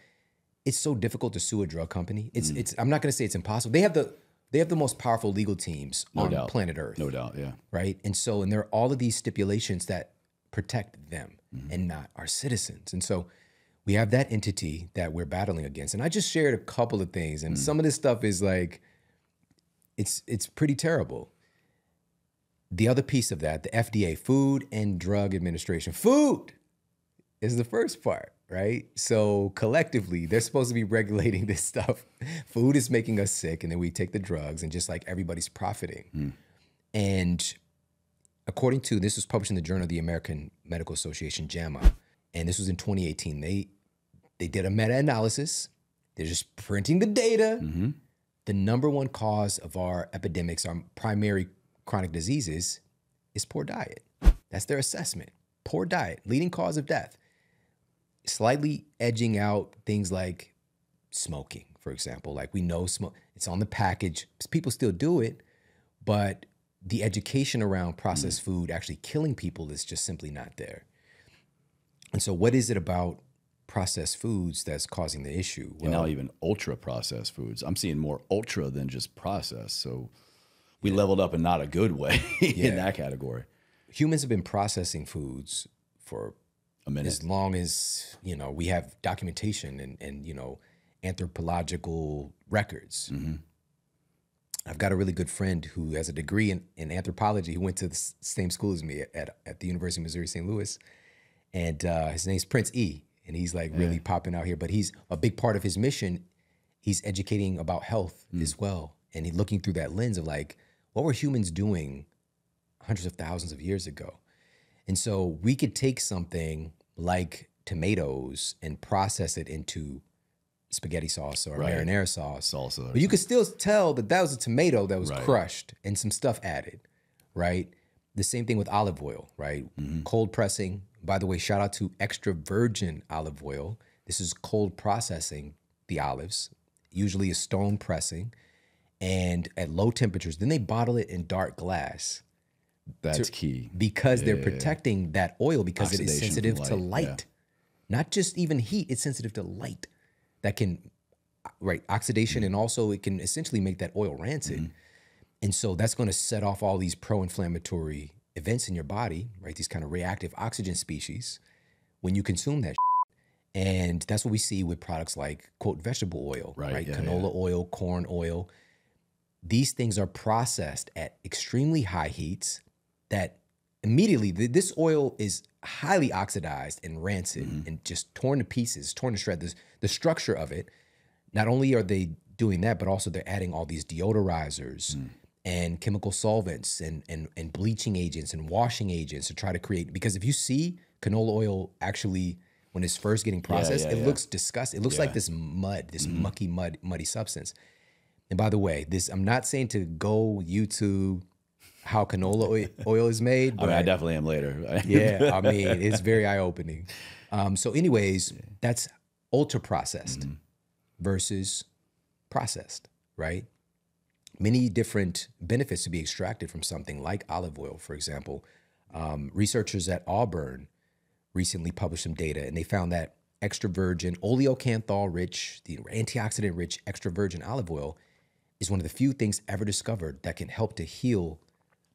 A: it's so difficult to sue a drug company. I'm not going to say it's impossible. They have the most powerful legal teams on planet Earth.
B: No doubt, yeah.
A: Right? And there are all of these stipulations that protect them and not our citizens. And so we have that entity that we're battling against. And I just shared a couple of things, and some of this stuff is like, it's pretty terrible. The other piece of that, the FDA, Food and Drug Administration. Food is the first part, right? So collectively, they're supposed to be regulating this stuff. Food is making us sick, and then we take the drugs, and just like everybody's profiting. And according to, this was published in the Journal of the American Medical Association, JAMA, and this was in 2018. They did a meta-analysis. They're just printing the data. The number one cause of our epidemics, our primary chronic diseases, is poor diet. That's their assessment. Poor diet, leading cause of death. Slightly edging out things like smoking, for example. Like we know smoke, it's on the package. People still do it, but the education around processed food actually killing people is just simply not there. And so what is it about processed foods that's causing the issue?
B: Well, and now even ultra processed foods. I'm seeing more ultra than just processed. So we leveled up in not a good way in that category.
A: Humans have been processing foods for
B: a minute,
A: as long as, you know, we have documentation and you know, anthropological records. I've got a really good friend who has a degree in anthropology. He went to the same school as me at the University of Missouri, St. Louis. And his name's Prince E. And he's like really popping out here. But he's a big part of his mission. He's educating about health as well. And he's looking through that lens of like, what were humans doing hundreds of thousands of years ago? And so we could take something like tomatoes and process it into spaghetti sauce or marinara sauce.
B: Salsa.
A: But you could still tell that that was a tomato that was crushed and some stuff added, right? The same thing with olive oil, right? Cold pressing. By the way, shout out to extra virgin olive oil. This is cold processing the olives, usually a stone pressing, and at low temperatures. Then they bottle it in dark glass.
B: That's key.
A: Because they're protecting that oil because it is sensitive to light. Not just even heat, it's sensitive to light. That can, oxidation, and also it can essentially make that oil rancid. And so that's going to set off all these pro-inflammatory events in your body, right? These kind of reactive oxygen species when you consume that. And that's what we see with products like, quote, vegetable oil, right? Canola oil, corn oil. These things are processed at extremely high heats that immediately, this oil is highly oxidized and rancid and just torn to pieces, torn to shreds. The structure of it, not only are they doing that, but also they're adding all these deodorizers and chemical solvents and bleaching agents and washing agents to try to create, because if you see canola oil actually, when it's first getting processed, it looks disgusting. It looks like this mud, this mucky muddy substance. And by the way, I'm not saying to go YouTube how canola oil is made. But
B: I mean, I definitely am later.
A: Yeah, I mean, it's very eye-opening. So anyways, that's ultra-processed versus processed, right? Many different benefits to be extracted from something like olive oil, for example. Researchers at Auburn recently published some data, and they found that extra virgin, oleocanthal-rich, the antioxidant-rich extra virgin olive oil is one of the few things ever discovered that can help to heal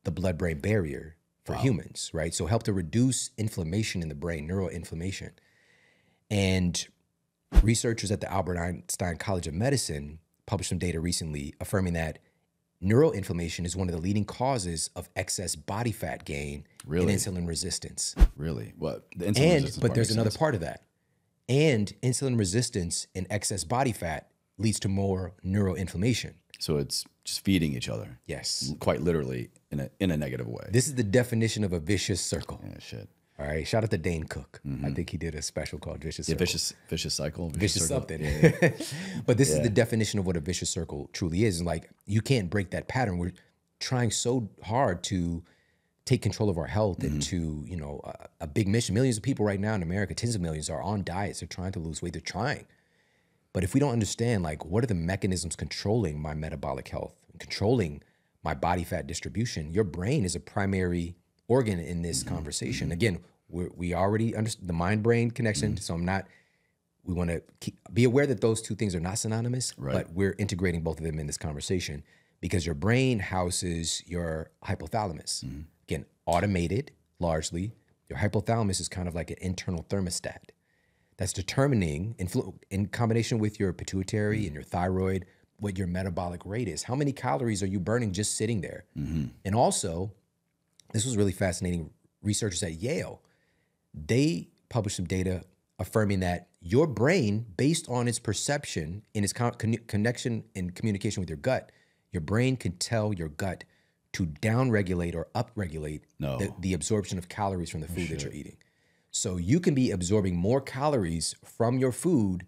A: the blood-brain barrier for humans, right? So help to reduce inflammation in the brain, neuroinflammation. And researchers at the Albert Einstein College of Medicine published some data recently affirming that neuroinflammation is one of the leading causes of excess body fat gain and insulin resistance.
B: Really? What? The insulin resistance
A: But there's another part of that. And insulin resistance and excess body fat leads to more neuroinflammation.
B: So it's just feeding each other.
A: Yes.
B: Quite literally in a negative way.
A: This is the definition of a vicious circle.
B: Yeah, shit.
A: All right. Shout out to Dane Cook. I think he did a special called Vicious Circle.
B: Vicious cycle.
A: Vicious
B: circle.
A: something. Yeah. But this is the definition of what a vicious circle truly is. And like, you can't break that pattern. We're trying so hard to take control of our health and to, you know, a big mission. Millions of people right now in America, tens of millions, are on diets. They're trying to lose weight. They're trying. But if we don't understand, like, what are the mechanisms controlling my metabolic health, controlling my body fat distribution, your brain is a primary organ in this conversation. Again, we already understand the mind-brain connection, so we want to be aware that those two things are not synonymous, but we're integrating both of them in this conversation because your brain houses your hypothalamus. Again, automated largely. Your hypothalamus is kind of like an internal thermostat that's determining, in combination with your pituitary and your thyroid, what your metabolic rate is. How many calories are you burning just sitting there? And also, this was really fascinating. Researchers at Yale, they published some data affirming that your brain, based on its perception and its connection and communication with your gut, your brain can tell your gut to downregulate or upregulate the absorption of calories from the food that you're eating. So you can be absorbing more calories from your food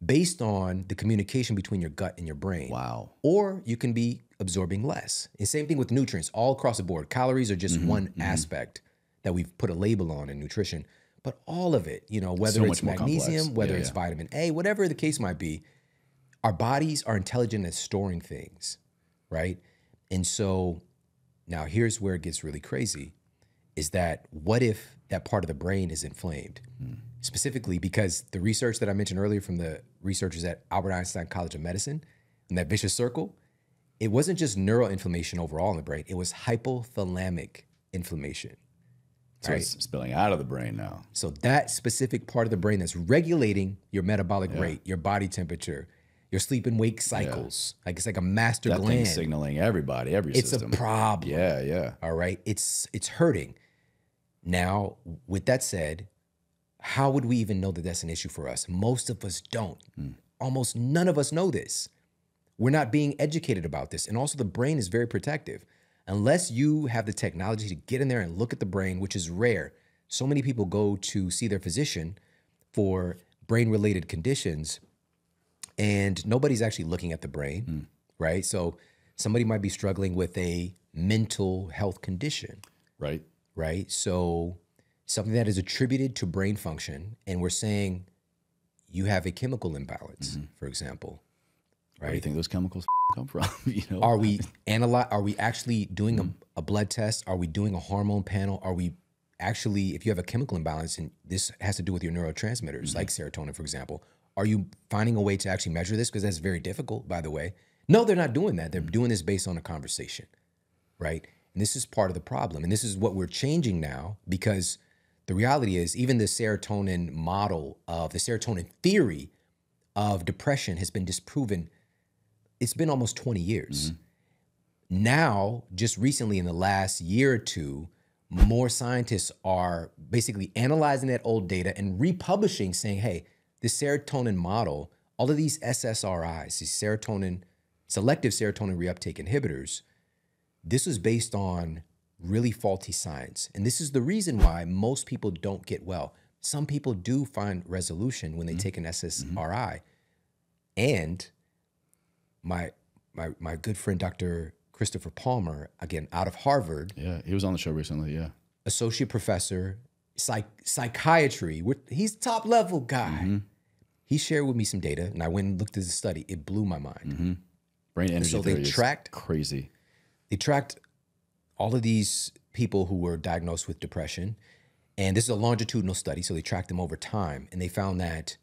A: based on the communication between your gut and your brain.
B: Wow.
A: Or you can be absorbing less. And same thing with nutrients, all across the board. Calories are just one aspect that we've put a label on in nutrition. But all of it, you know, whether it's magnesium, whether it's vitamin A, whatever the case might be, our bodies are intelligent at storing things, right? And so now here's where it gets really crazy, is that what if that part of the brain is inflamed? Specifically because the research that I mentioned earlier from the researchers at Albert Einstein College of Medicine, in that vicious circle, it wasn't just neuroinflammation overall in the brain, it was hypothalamic inflammation.
B: So
A: right?
B: it's spilling out of the brain now.
A: So that specific part of the brain that's regulating your metabolic rate, your body temperature, your sleep and wake cycles. Like it's like a master
B: That
A: gland.
B: thing's signaling everybody, every
A: It's
B: system.
A: a problem.
B: Yeah, yeah.
A: All right. It's hurting. Now, with that said, how would we even know that that's an issue for us? Most of us don't. Almost none of us know this. We're not being educated about this. And also the brain is very protective. Unless you have the technology to get in there and look at the brain, which is rare. So many people go to see their physician for brain-related conditions and nobody's actually looking at the brain, right? So somebody might be struggling with a mental health condition,
B: Right.
A: right? So something that is attributed to brain function, and we're saying you have a chemical imbalance, for example,
B: Where do you
A: right?
B: think those chemicals come from? You know?
A: Are we actually doing a blood test? Are we doing a hormone panel? Are we actually, if you have a chemical imbalance, and this has to do with your neurotransmitters, like serotonin, for example, are you finding a way to actually measure this? Because that's very difficult, by the way. No, they're not doing that. They're doing this based on a conversation, right? And this is part of the problem. And this is what we're changing now, because the reality is even the serotonin model of the serotonin theory of depression has been disproven. It's been almost 20 years. Now, just recently in the last year or two, more scientists are basically analyzing that old data and republishing saying, hey, this serotonin model, all of these SSRIs, these selective serotonin reuptake inhibitors, this was based on really faulty science. And this is the reason why most people don't get well. Some people do find resolution when they take an SSRI. And my good friend, Dr. Christopher Palmer, again, out of Harvard,
B: Yeah, he was on the show recently. Yeah.
A: associate professor, psychiatry, he's top level guy. He shared with me some data, and I went and looked at the study. It blew my mind.
B: Brain energy
A: So they
B: theory is
A: tracked-
B: crazy.
A: They tracked all of these people who were diagnosed with depression, and this is a longitudinal study, so they tracked them over time, and they found that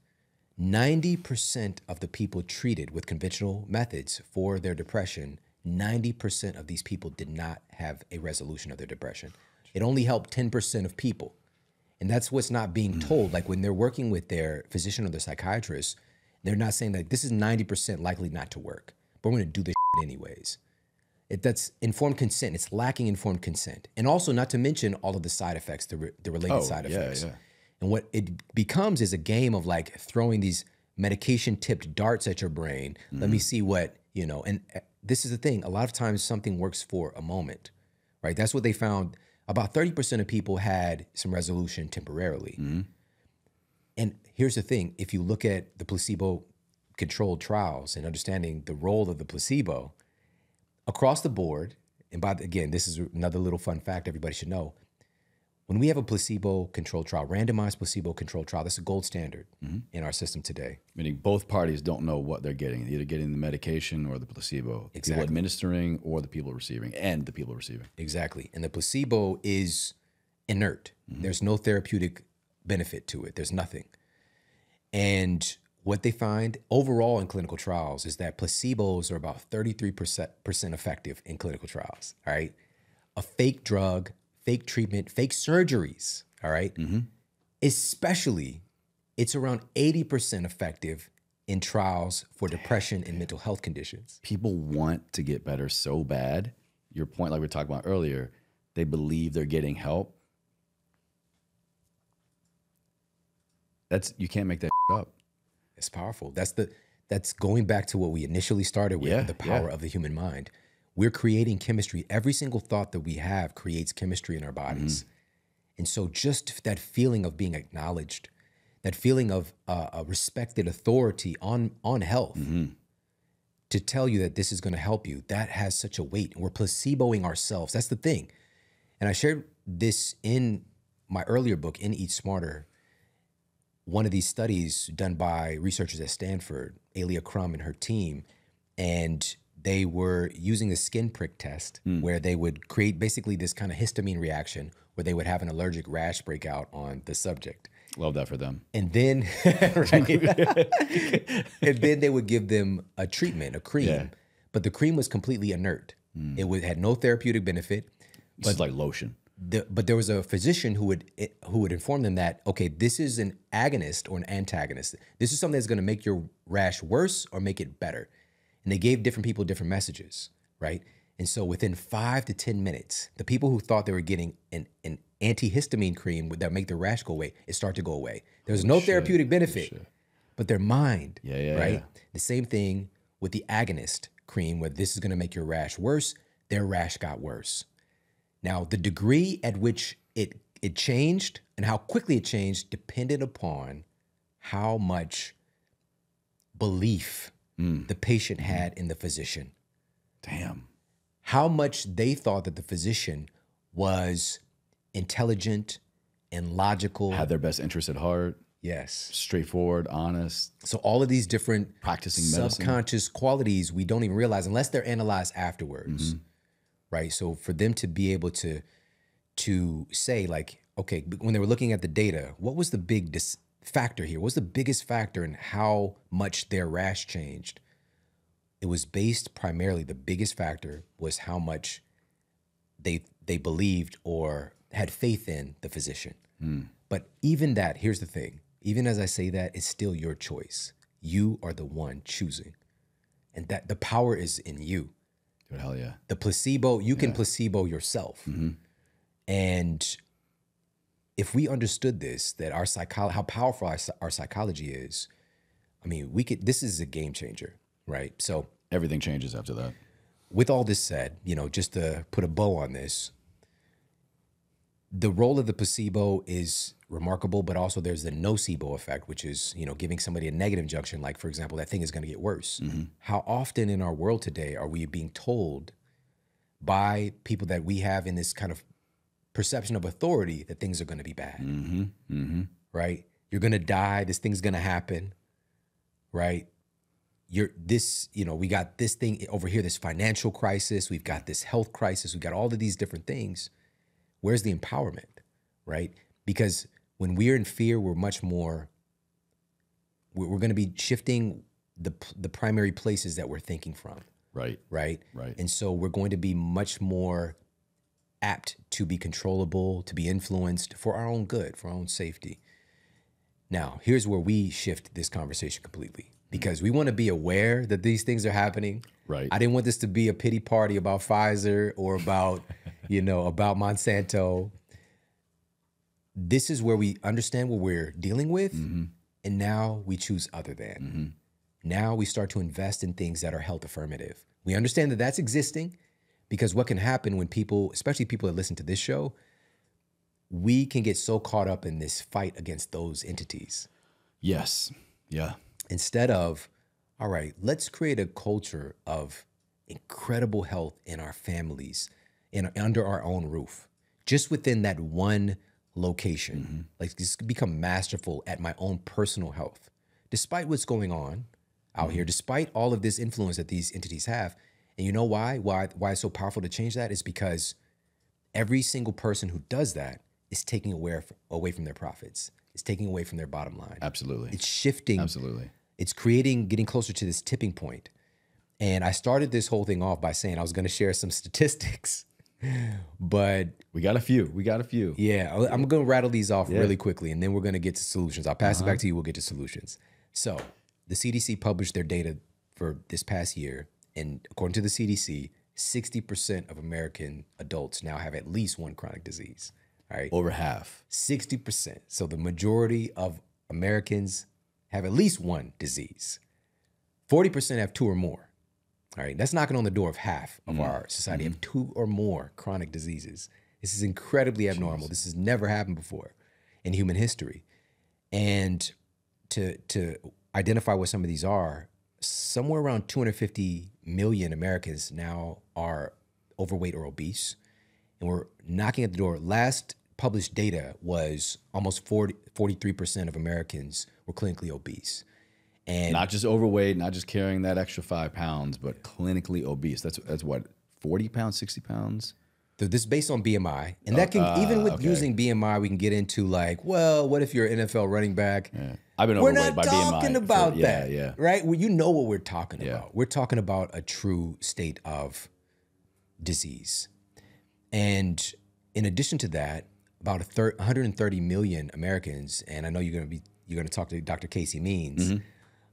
A: 90% of the people treated with conventional methods for their depression, 90% of these people did not have a resolution of their depression. It only helped 10% of people. And that's what's not being told. Like when they're working with their physician or their psychiatrist, they're not saying that this is 90% likely not to work, but we're going to do this anyways. That's informed consent. It's lacking informed consent. And also not to mention all of the side effects, the related side effects.
B: Yeah.
A: And what it becomes is a game of like throwing these medication tipped darts at your brain. Let me see what, and this is the thing. A lot of times something works for a moment, right? That's what they found. About 30% of people had some resolution temporarily. And here's the thing. If you look at the placebo controlled trials and understanding the role of the placebo across the board, and again, this is another little fun fact everybody should know. When we have a placebo-controlled trial, randomized placebo-controlled trial, that's a gold standard in our system today.
B: Meaning both parties don't know what they're getting, either getting the medication or the placebo.
A: Exactly.
B: People administering or the people receiving, and the people receiving.
A: Exactly. And the placebo is inert. There's no therapeutic benefit to it. There's nothing. And what they find overall in clinical trials is that placebos are about 33% effective in clinical trials, all right? A fake drug, fake treatment, fake surgeries, all right? Especially, it's around 80% effective in trials for depression and mental health conditions.
B: People want to get better so bad. Your point, like we were talking about earlier, they believe they're getting help. You can't make that up.
A: It's powerful. That's going back to what we initially started with, the power
B: yeah.
A: of the human mind. We're creating chemistry. Every single thought that we have creates chemistry in our bodies. And so just that feeling of being acknowledged, that feeling of a respected authority on health, to tell you that this is going to help you, that has such a weight. We're placeboing ourselves. That's the thing. And I shared this in my earlier book, In Eat Smarter. one of these studies done by researchers at Stanford, Alia Crum and her team, and they were using a skin prick test where they would create basically this kind of histamine reaction where they would have an allergic rash breakout on the subject.
B: Love that for them.
A: And then, right? And then they would give them a treatment, a cream, but the cream was completely inert. It had no therapeutic benefit.
B: But it's like lotion.
A: But there was a physician who would inform them that, okay, this is an agonist or an antagonist. This is something that's going to make your rash worse or make it better. And they gave different people different messages, right? And so within 5 to 10 minutes, the people who thought they were getting an antihistamine cream that make the rash go away, it started to go away. There was no therapeutic benefit, but their mind, right? The same thing with the agonist cream, where this is going to make your rash worse. Their rash got worse. Now, the degree at which it changed and how quickly it changed depended upon how much belief the patient had in the physician.
B: Damn.
A: How much they thought that the physician was intelligent and logical.
B: Had their best interest at heart.
A: Yes.
B: Straightforward, honest.
A: So all of these different
B: practicing medicine,
A: subconscious qualities we don't even realize unless they're analyzed afterwards. Right? So for them to be able to say like, okay, when they were looking at the data, what was the big factor here? What was the biggest factor in how much their rash changed? It was based primarily, the biggest factor was how much they believed or had faith in the physician. But even that, here's the thing, even as I say that, it's still your choice. You are the one choosing. And that the power is in you.
B: Dude, hell yeah.
A: The placebo, you can placebo yourself. And if we understood this, that our how powerful our psychology is, I mean, this is a game changer, right? So
B: everything changes after that.
A: With all this said, just to put a bow on this, the role of the placebo is remarkable, but also there's the nocebo effect, which is, giving somebody a negative injunction, like, for example, that thing is going to get worse. How often in our world today are we being told by people that we have in this kind of perception of authority that things are going to be bad, right? You're going to die. This thing's going to happen, right? We got this thing over here, this financial crisis. We've got this health crisis. We've got all of these different things. Where's the empowerment, right? Because when we're in fear, we're much more, we're going to be shifting the primary places that we're thinking from. Right. And so we're going to be much more apt to be controllable, to be influenced for our own good, for our own safety. Now, here's where we shift this conversation completely, because we want to be aware that these things are happening.
B: Right.
A: I didn't want this to be a pity party about Pfizer or about, about Monsanto. This is where we understand what we're dealing with, and now we choose other than. Now we start to invest in things that are health affirmative. We understand that that's existing, because what can happen when people, especially people that listen to this show, we can get so caught up in this fight against those entities.
B: Yes. Yeah.
A: Instead of, all right, let's create a culture of incredible health in our families, under our own roof, just within that one location. Like, just become masterful at my own personal health, despite what's going on out here, despite all of this influence that these entities have. And you know why it's so powerful to change that is because every single person who does that is taking away from their profits. It's taking away from their bottom line.
B: Absolutely.
A: It's shifting.
B: Absolutely.
A: It's getting closer to this tipping point. And I started this whole thing off by saying I was going to share some statistics, but
B: we got a few.
A: Yeah, I'm going to rattle these off really quickly, and then we're going to get to solutions. I'll pass it back to you. We'll get to solutions. So the CDC published their data for this past year. And according to the CDC, 60% of American adults now have at least one chronic disease. All right.
B: Over half.
A: 60%. So the majority of Americans have at least one disease. 40% have two or more. All right. That's knocking on the door of half of our society have two or more chronic diseases. This is incredibly abnormal. This has never happened before in human history. And to identify what some of these are, somewhere around 250 million Americans now are overweight or obese. And we're knocking at the door. Last published data was almost 43% of Americans were clinically obese. And
B: not just overweight, not just carrying that extra 5 pounds, but clinically obese. That's what, 40 pounds, 60 pounds?
A: this is based on BMI. And that can, even with using BMI, we can get into like, well, what if you're an NFL running back?
B: Yeah. I've been
A: We're
B: overweight
A: not
B: by BMI.
A: talking about that,
B: Yeah.
A: right? Well, you know what we're talking about. We're talking about a true state of disease. And in addition to that, about 130 million Americans, and I know you're going to talk to Dr. Casey Means,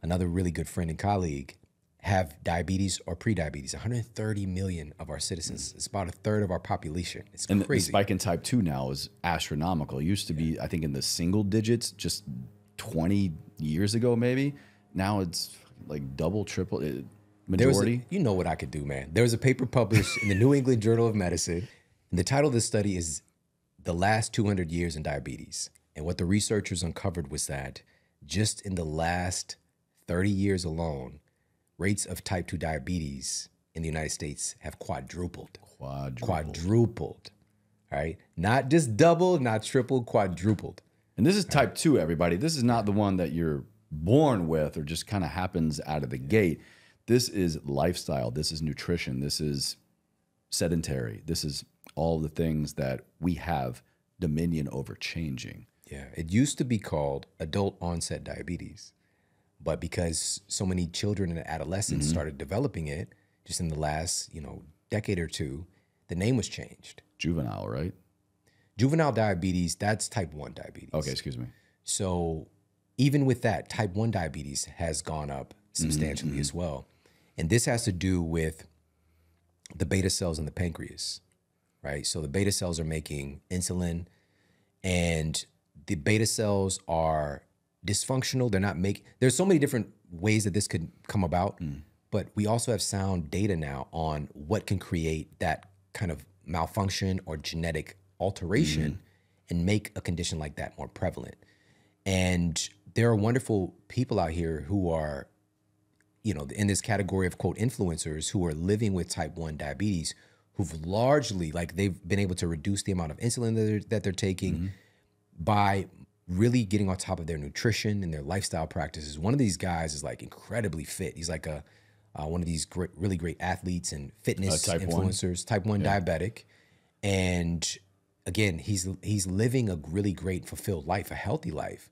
A: another really good friend and colleague, have diabetes or prediabetes. 130 million of our citizens. It's about a third of our population. It's
B: and
A: crazy.
B: The spike in type 2 now is astronomical. It used to be, I think, in the single digits just 20 years ago, maybe. Now it's like double, triple, majority.
A: You know what I could do, man. There was a paper published in the New England Journal of Medicine, and the title of this study is The Last 200 Years in Diabetes. And what the researchers uncovered was that just in the last 30 years alone, rates of type 2 diabetes in the United States have quadrupled. Quadrupled, right? Not just doubled, not tripled, quadrupled.
B: And this is type 2, everybody. This is not the one that you're born with or just kind of happens out of the gate. This is lifestyle. This is nutrition. This is sedentary. This is all the things that we have dominion over changing.
A: Yeah, it used to be called adult onset diabetes. But because so many children and adolescents started developing it just in the last, decade or two, the name was changed.
B: Juvenile, right?
A: Juvenile diabetes, that's type 1 diabetes.
B: Okay, excuse me.
A: So even with that, type 1 diabetes has gone up substantially as well. And this has to do with the beta cells in the pancreas, right? So the beta cells are making insulin, and the beta cells are dysfunctional. They're not making, there's so many different ways that this could come about, but we also have sound data now on what can create that kind of malfunction or genetic alteration and make a condition like that more prevalent. And there are wonderful people out here who are, in this category of quote influencers who are living with type 1 diabetes, who've largely, like, they've been able to reduce the amount of insulin that they're taking by really getting on top of their nutrition and their lifestyle practices. One of these guys is like incredibly fit. He's like one of these really great athletes and fitness
B: type
A: influencers, type 1 diabetic. And again, he's living a really great fulfilled life, a healthy life,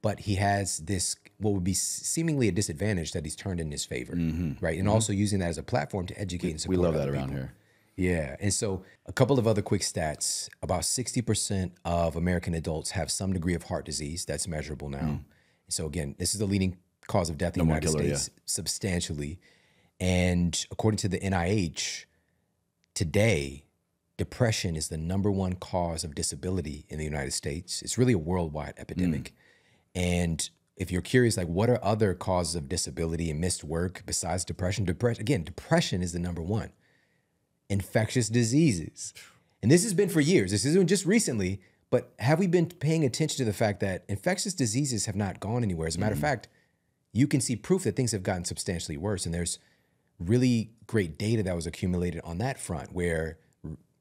A: but he has this, what would be seemingly a disadvantage that he's turned in his favor, right? And also using that as a platform to educate and support
B: We love that
A: other
B: around
A: people.
B: here.
A: Yeah. And so a couple of other quick stats. About 60% of American adults have some degree of heart disease. That's measurable now. So again, this is the leading cause of death in the United States substantially. And according to the NIH, today, depression is the #1 cause of disability in the United States. It's really a worldwide epidemic. And if you're curious, like, what are other causes of disability and missed work besides depression? Depression is the #1. Infectious diseases. And this has been for years. This isn't just recently, but have we been paying attention to the fact that infectious diseases have not gone anywhere? As a matter of fact, you can see proof that things have gotten substantially worse. And there's really great data that was accumulated on that front, where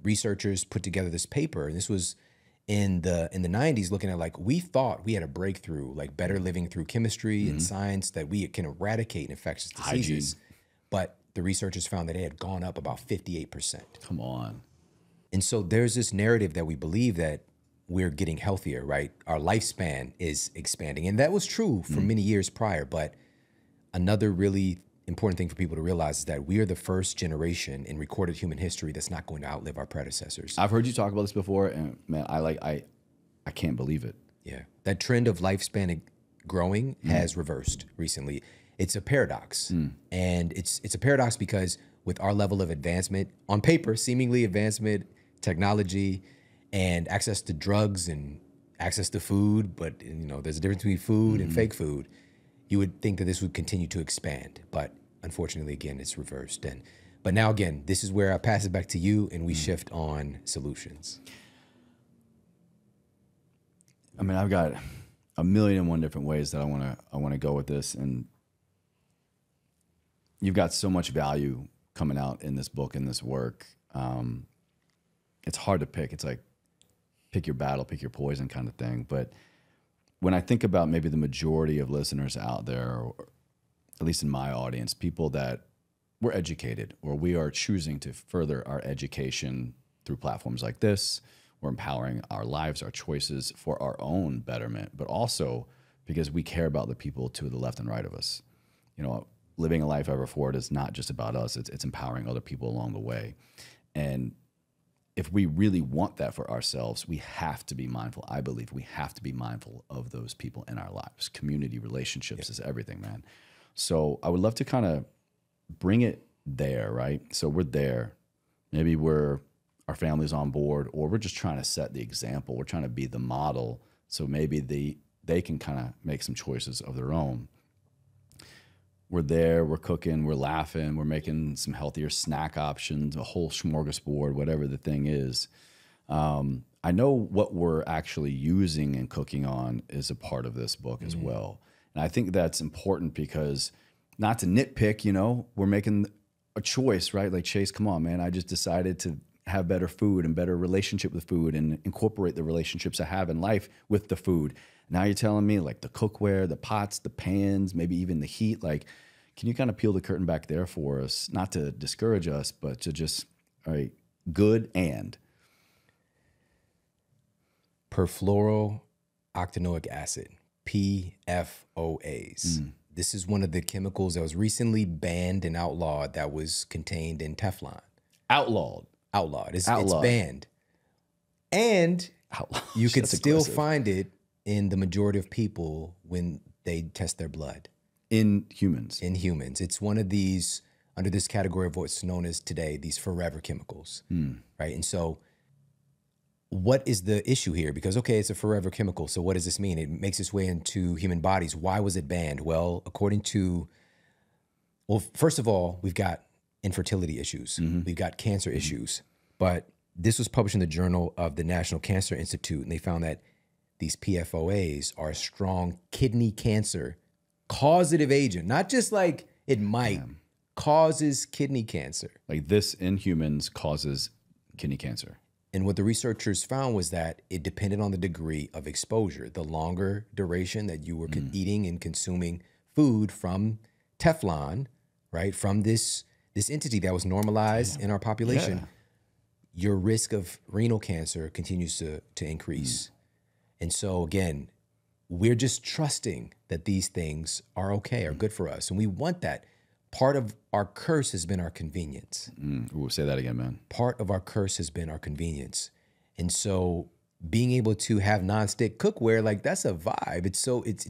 A: researchers put together this paper, and this was in the 90s, looking at, like, we thought we had a breakthrough, like better living through chemistry and science, that we can eradicate infectious diseases. But the researchers found that it had gone up about 58%.
B: Come on.
A: And so there's this narrative that we believe that we're getting healthier, right? Our lifespan is expanding. And that was true for many years prior. But another really important thing for people to realize is that we are the first generation in recorded human history that's not going to outlive our predecessors.
B: I've heard you talk about this before, and man, I can't believe it.
A: Yeah. That trend of lifespan growing has reversed recently. It's a paradox. And it's a paradox because with our level of advancement, on paper, seemingly advancement, technology, and access to drugs and access to food, but there's a difference between food and fake food, you would think that this would continue to expand. But unfortunately, again, it's reversed. But now, again, this is where I pass it back to you and we shift on solutions.
B: I mean, I've got a million and one different ways that I want to go with this, and you've got so much value coming out in this book and this work. It's hard to pick. It's like pick your battle, pick your poison kind of thing. But when I think about maybe the majority of listeners out there, or at least in my audience, people that we're educated or we are choosing to further our education through platforms like this, we're empowering our lives, our choices for our own betterment, but also because we care about the people to the left and right of us. You know, living a life ever forward is not just about us, it's empowering other people along the way. And if we really want that for ourselves, we have to be mindful. I believe we have to be mindful of those people in our lives. Community relationships is everything, man. So I would love to kind of bring it there, right? So we're there. Maybe our family's on board, or we're just trying to set the example. We're trying to be the model. So maybe they can kind of make some choices of their own. We're there, we're cooking, we're laughing, we're making some healthier snack options, a whole smorgasbord, whatever the thing is. I know what we're actually using and cooking on is a part of this book as well. And I think that's important because, not to nitpick, you know, we're making a choice, right? Like, Chase, come on, man. I just decided to have better food and better relationship with food and incorporate the relationships I have in life with the food. Now you're telling me like the cookware, the pots, the pans, maybe even the heat. Like, can you kind of peel the curtain back there for us? Not to discourage us, but to just, all right, good and.
A: Perfluorooctanoic acid, PFOAs. This is one of the chemicals that was recently banned and outlawed that was contained in Teflon.
B: Outlawed.
A: It's banned. And you could still find it in the majority of people when they test their blood.
B: In humans.
A: In humans. It's one of these, under this category of what's known as today, these forever chemicals, right? And so what is the issue here? Because, okay, it's a forever chemical. So what does this mean? It makes its way into human bodies. Why was it banned? Well, first of all, we've got infertility issues. We've got cancer issues. But this was published in the Journal of the National Cancer Institute, and they found that these PFOAs are a strong kidney cancer causative agent. Not just like it might, causes kidney cancer.
B: Like this in humans causes kidney cancer.
A: And what the researchers found was that it depended on the degree of exposure. The longer duration that you were eating and consuming food from Teflon, right, from this entity that was normalized in our population, your risk of renal cancer continues to increase. And so, again, we're just trusting that these things are okay, are good for us. And we want that. Part of our curse has been our convenience.
B: Ooh, say that again, man.
A: Part of our curse has been our convenience. And so being able to have nonstick cookware, like that's a vibe. It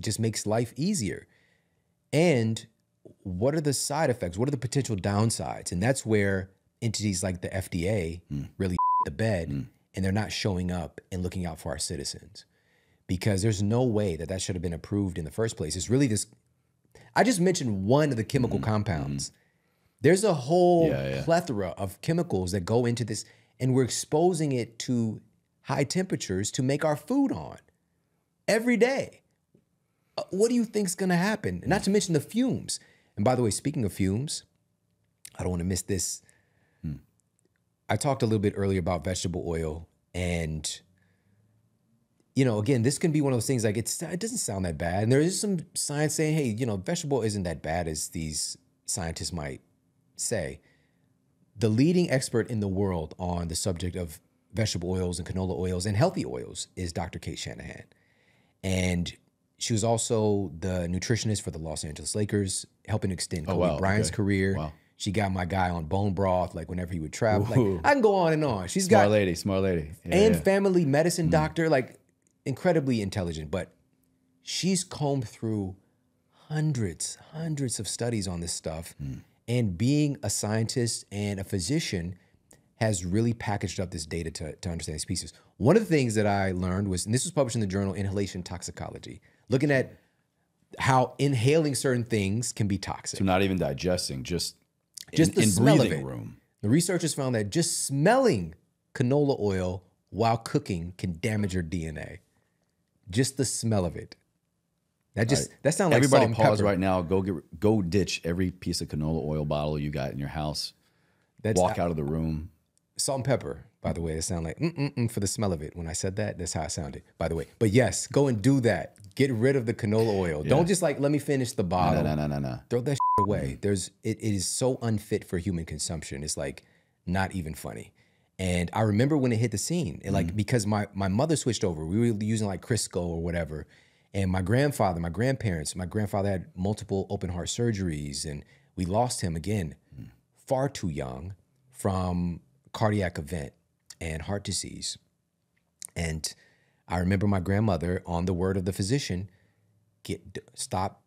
A: just makes life easier. And what are the side effects? What are the potential downsides? And that's where entities like the FDA really the bed, and they're not showing up and looking out for our citizens, because there's no way that should have been approved in the first place. It's really this. I just mentioned one of the chemical compounds. There's a whole plethora of chemicals that go into this, and we're exposing it to high temperatures to make our food on every day. What do you think's going to happen? Not to mention the fumes. And by the way, speaking of fumes, I don't want to miss this. I talked a little bit earlier about vegetable oil, and you know, again, this can be one of those things like it doesn't sound that bad. And there is some science saying, hey, you know, vegetable isn't that bad as these scientists might say. The leading expert in the world on the subject of vegetable oils and canola oils and healthy oils is Dr. Kate Shanahan. And she was also the nutritionist for the Los Angeles Lakers, helping extend Kobe Bryant's career. Wow. She got my guy on bone broth, like whenever he would travel. Like, I can go on and on. She's
B: smart lady.
A: Yeah, family medicine doctor, like incredibly intelligent. But she's combed through hundreds of studies on this stuff. And being a scientist and a physician has really packaged up this data to understand these pieces. One of the things that I learned was, and this was published in the journal Inhalation Toxicology, looking at how inhaling certain things can be toxic.
B: So not even digesting, just
A: the
B: in
A: smell
B: breathing
A: of it.
B: room.
A: The researchers found that just smelling canola oil while cooking can damage your DNA. Just the smell of it. That sounds like
B: everybody
A: salt and
B: pause
A: pepper.
B: right now. Go ditch every piece of canola oil bottle you got in your house. Walk out of the room.
A: Salt and pepper, by the way. It sounded like for the smell of it. When I said that, that's how it sounded, by the way. But yes, go and do that. Get rid of the canola oil.
B: Yeah.
A: Don't just like, let me finish the bottle.
B: No.
A: Throw that away. It is so unfit for human consumption. It's like not even funny. And I remember when it hit the scene, and like, because my mother switched over. We were using like Crisco or whatever. And my grandfather, my grandparents, my grandfather had multiple open heart surgeries, and we lost him again far too young from cardiac event and heart disease. And I remember my grandmother, on the word of the physician, stop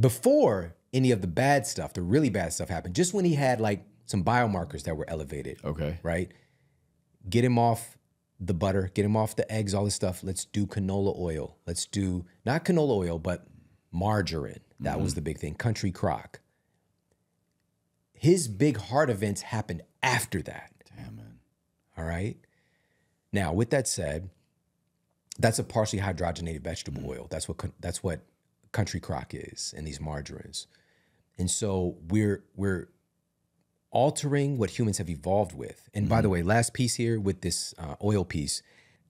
A: before any of the bad stuff, the really bad stuff happened, just when he had like some biomarkers that were elevated.
B: Okay.
A: Right? Get him off the butter, get him off the eggs, all this stuff. Let's do canola oil. Let's do, not canola oil, but margarine. That was the big thing. Country crock. His big heart events happened after that.
B: Damn, man.
A: All right. Now, with that said, that's a partially hydrogenated vegetable oil. That's what country crock is, and these margarines. And so we're altering what humans have evolved with. And by the way, last piece here with this oil piece,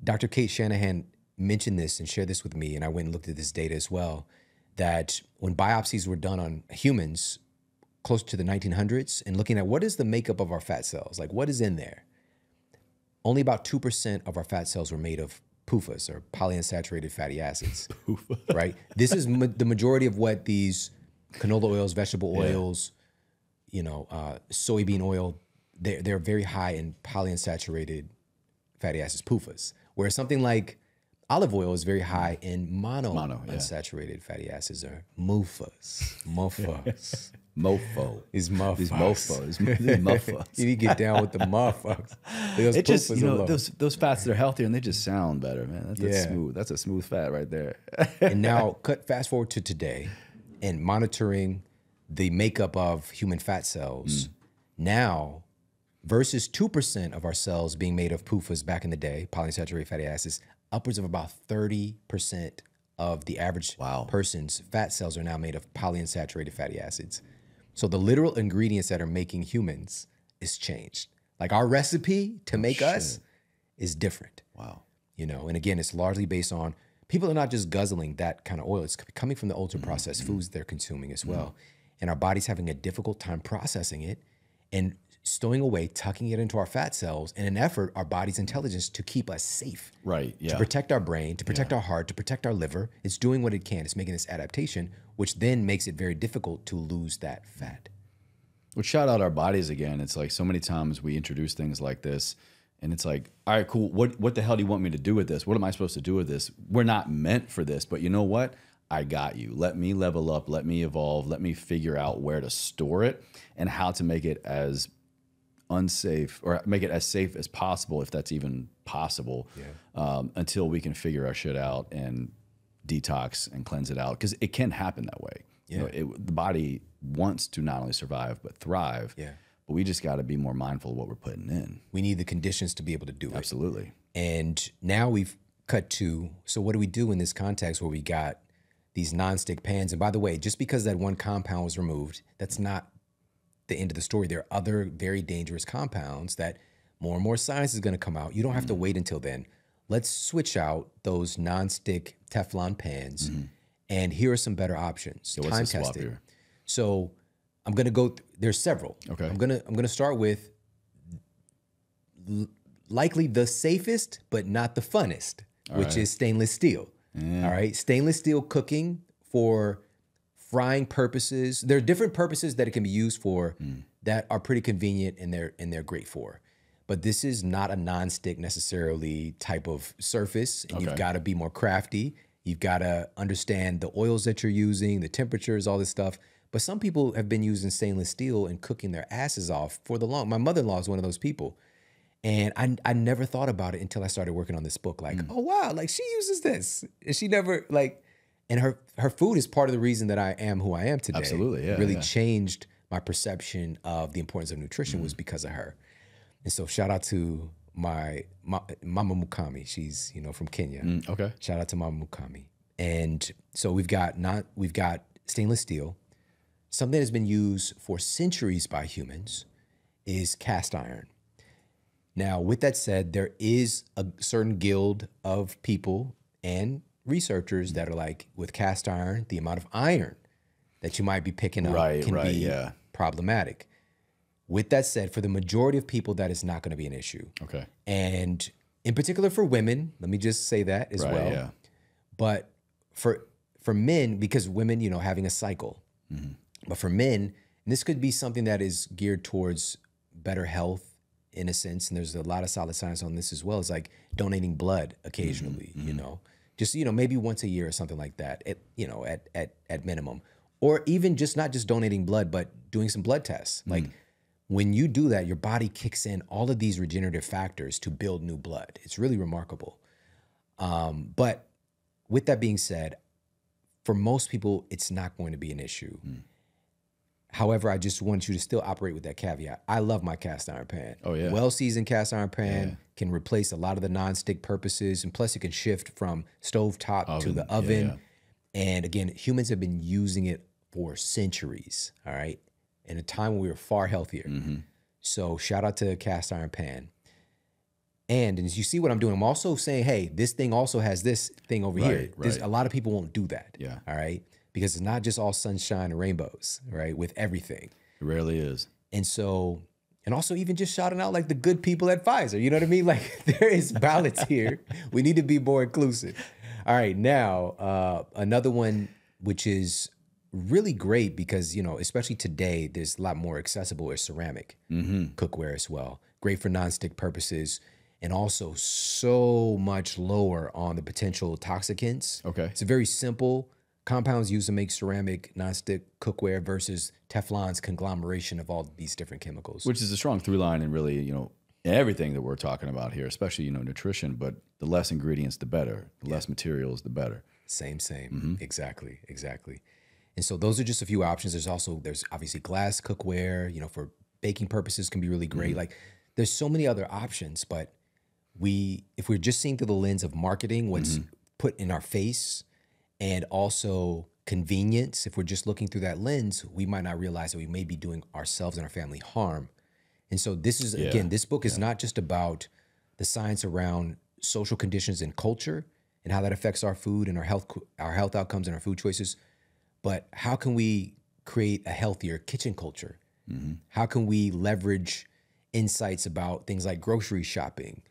A: Dr. Kate Shanahan mentioned this and shared this with me, and I went and looked at this data as well, that when biopsies were done on humans close to the 1900s and looking at what is the makeup of our fat cells, like what is in there, only about 2% of our fat cells were made of PUFAs, or polyunsaturated fatty acids, right? This is the majority of what these canola oils, vegetable oils, soybean oil, they're very high in polyunsaturated fatty acids, PUFAs, whereas something like olive oil is very high in monounsaturated fatty acids, or MUFAs. Mofo. These mofos. You get down with the mofos.
B: It just, those fats that are healthier, and they just sound better, man. That's smooth. That's a smooth fat right there.
A: And now fast forward to today, and monitoring the makeup of human fat cells now versus 2% of our cells being made of PUFAs back in the day, polyunsaturated fatty acids, upwards of about 30% of the average person's fat cells are now made of polyunsaturated fatty acids. So the literal ingredients that are making humans is changed. Like our recipe to make us is different.
B: Wow.
A: And again, it's largely based on, people are not just guzzling that kind of oil. It's coming from the ultra processed foods they're consuming as well. And our body's having a difficult time processing it and stowing away, tucking it into our fat cells in an effort, our body's intelligence, to keep us safe.
B: Right, yeah.
A: To protect our brain, to protect our heart, to protect our liver. It's doing what it can. It's making this adaptation, which then makes it very difficult to lose that fat.
B: Well, shout out our bodies again. It's like so many times we introduce things like this, and it's like, all right, cool. What the hell do you want me to do with this? What am I supposed to do with this? We're not meant for this, but you know what? I got you. Let me level up. Let me evolve. Let me figure out where to store it and how to make it as unsafe, or make it as safe as possible, if that's even possible, until we can figure our shit out and detox and cleanse it out, because it can happen that way. The body wants to not only survive but thrive. But we just got to be more mindful of what we're putting in.
A: We need the conditions to be able to do it.
B: Absolutely.
A: And now we've cut to, so what do we do in this context where we got these nonstick pans? And by the way, just because that one compound was removed, that's not the end of the story. There are other very dangerous compounds that more and more science is going to come out. You don't have to wait until then. Let's switch out those nonstick Teflon pans, and here are some better options. Time tested. So I'm going to go. There's several.
B: Okay.
A: I'm gonna start with likely the safest, but not the funnest, which is stainless steel. All right, stainless steel cooking for frying purposes. There are different purposes that it can be used for that are pretty convenient, and they're great for. But this is not a nonstick necessarily type of surface, and you've got to be more crafty. You've got to understand the oils that you're using, the temperatures, all this stuff. But some people have been using stainless steel and cooking their asses off for the long. My mother-in-law is one of those people. And I never thought about it until I started working on this book. Like, oh, wow, like she uses this. And she never, like, and her food is part of the reason that I am who I am today.
B: Absolutely, yeah.
A: It really changed my perception of the importance of nutrition was because of her. And so shout out to my Mama Mukami. She's, from Kenya.
B: Okay.
A: Shout out to Mama Mukami. And so we've got stainless steel. Something that has been used for centuries by humans is cast iron. Now, with that said, there is a certain guild of people and researchers that are like, with cast iron, the amount of iron that you might be picking up can be problematic. With that said, for the majority of people, that is not going to be an issue.
B: Okay.
A: And in particular for women, let me just say that as well.
B: Yeah.
A: But for men, because women, you know, having a cycle. But for men, and this could be something that is geared towards better health in a sense, and there's a lot of solid science on this as well. It's like donating blood occasionally, you know, just, you know, maybe once a year or something like that, you know, at minimum. Or even just not just donating blood, but doing some blood tests. Like when you do that, your body kicks in all of these regenerative factors to build new blood. It's really remarkable. But with that being said, for most people, it's not going to be an issue. However, I just want you to still operate with that caveat. I love my cast iron pan.
B: Oh, yeah.
A: Well-seasoned cast iron pan can replace a lot of the non-stick purposes, and plus it can shift from stovetop to the oven. And again, humans have been using it for centuries, all right? In a time when we were far healthier. So shout out to cast iron pan. And as you see what I'm doing, I'm also saying, hey, this thing also has this thing over here. A lot of people won't do that, all right? Because it's not just all sunshine and rainbows, right? With everything.
B: It rarely is.
A: And so, and also even just shouting out like the good people at Pfizer, you know what I mean? Like there is balance here. We need to be more inclusive. All right, now, another one, which is really great because, you know, especially today, there's a lot more accessible, is ceramic cookware as well. Great for nonstick purposes. And also so much lower on the potential toxicants.
B: Okay.
A: It's a very simple compounds used to make ceramic nonstick cookware versus Teflon's conglomeration of all these different chemicals.
B: Which is a strong through line in really, you know, everything that we're talking about here, especially, you know, nutrition, but the less ingredients, the better. The less materials, the better.
A: Same. Exactly. And so those are just a few options. There's obviously glass cookware, you know, for baking purposes can be really great. Like there's so many other options, but if we're just seeing through the lens of marketing, what's put in our face, and also convenience, if we're just looking through that lens, we might not realize that we may be doing ourselves and our family harm. And so this is, again, this book is not just about the science around social conditions and culture and how that affects our food and our health outcomes and our food choices, but how can we create a healthier kitchen culture? How can we leverage insights about things like grocery shopping?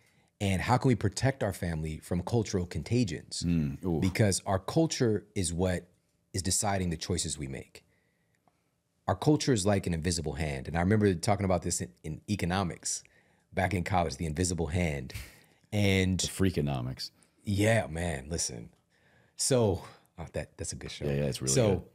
A: And how can we protect our family from cultural contagions? Because our culture is what is deciding the choices we make. Our culture is like an invisible hand. And I remember talking about this in economics back in college, the invisible hand. And
B: Freakonomics.
A: Yeah, man, listen. So that's a good show.
B: Yeah, it's really
A: so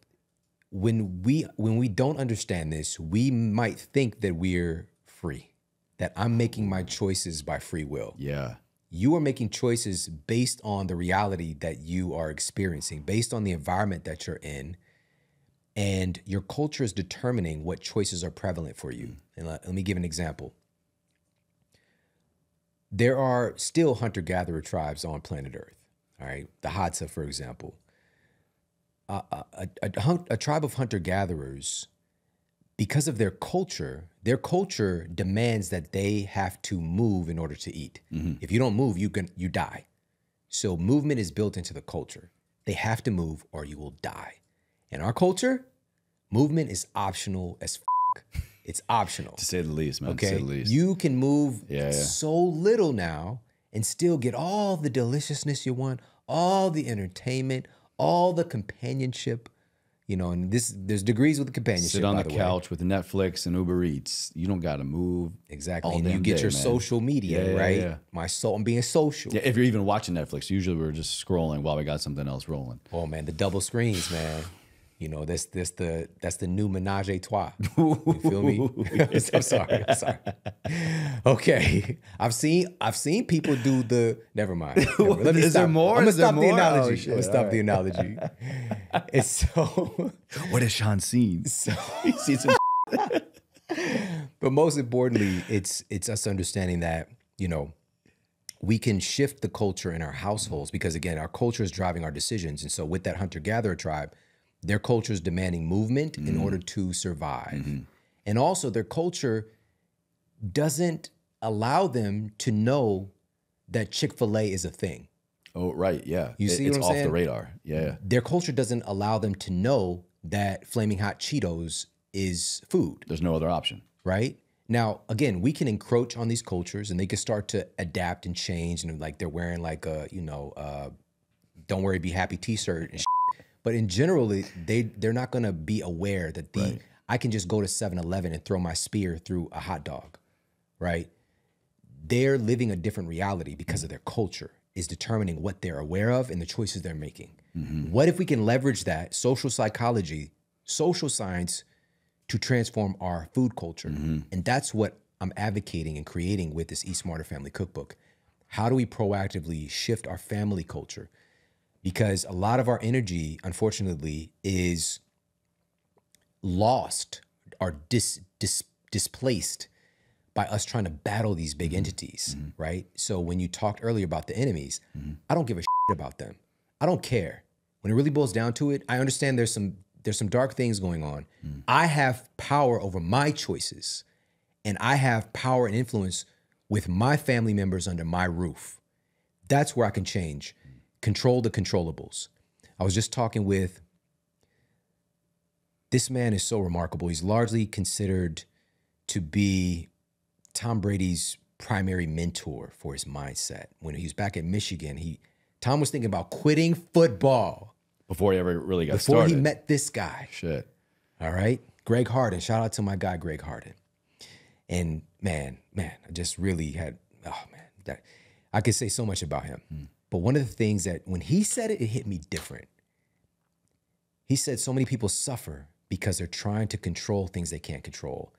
B: good.
A: When we don't understand this, we might think that we're free, that I'm making my choices by free will.
B: Yeah.
A: You are making choices based on the reality that you are experiencing, based on the environment that you're in, and your culture is determining what choices are prevalent for you. And let me give an example. There are still hunter-gatherer tribes on planet Earth, all right? The Hadza, for example. A tribe of hunter-gatherers, because of their culture demands that they have to move in order to eat. If you don't move, you die. So movement is built into the culture. They have to move or you will die. In our culture, movement is optional as f***. It's optional.
B: To say the least, man.
A: Okay?
B: To say the least.
A: You can move so little now and still get all the deliciousness you want, all the entertainment, all the companionship. You know, and there's degrees with the companionship.
B: Sit on the couch with Netflix and Uber Eats. You don't got to move.
A: Exactly. And you get your social media, right? Yeah. I'm being social.
B: Yeah, if you're even watching Netflix, usually we're just scrolling while we got something else rolling.
A: Oh man, the double screens, man. You know, that's the new menage a trois. You feel me? I'm sorry. Okay. I've seen people do the never mind. Let me
B: Is
A: stop.
B: there more?
A: I'm gonna
B: Is there
A: stop the
B: more?
A: analogy.
B: Oh, shit.
A: I'm gonna stop the analogy. It's so
B: What has Sean seen? He sees some
A: But most importantly, it's us understanding that, you know, we can shift the culture in our households because, again, our culture is driving our decisions. And so with that hunter-gatherer tribe, their culture is demanding movement in order to survive. And also their culture doesn't allow them to know that Chick-fil-A is a thing.
B: Oh, right. Yeah.
A: You see
B: it's
A: what I'm
B: off
A: saying?
B: the radar. Yeah.
A: Their culture doesn't allow them to know that Flaming Hot Cheetos is food,
B: There's no other option.
A: right? Now, again, we can encroach on these cultures and they can start to adapt and change. And like they're wearing like a, don't worry, be happy t-shirt and shit. But in general, they're not going to be aware that I can just go to 7-Eleven and throw my spear through a hot dog, right? They're living a different reality because of their culture is determining what they're aware of and the choices they're making. What if we can leverage that social psychology, social science to transform our food culture? And that's what I'm advocating and creating with this Eat Smarter Family Cookbook. How do we proactively shift our family culture? Because a lot of our energy, unfortunately, is lost or displaced by us trying to battle these big entities, right? So when you talked earlier about the enemies, I don't give a shit about them. I don't care. When it really boils down to it, I understand there's some dark things going on. I have power over my choices, and I have power and influence with my family members under my roof. That's where I can change, control the controllables. I was just talking with, this man is so remarkable. He's largely considered to be Tom Brady's primary mentor for his mindset. When he was back at Michigan, Tom was thinking about quitting football
B: Before he ever really got
A: before
B: started.
A: he met this guy.
B: Shit.
A: All right. Greg Harden. Shout out to my guy, Greg Harden. And man, I just really had, I could say so much about him. But one of the things that when he said it, it hit me different. He said so many people suffer because they're trying to control things they can't control.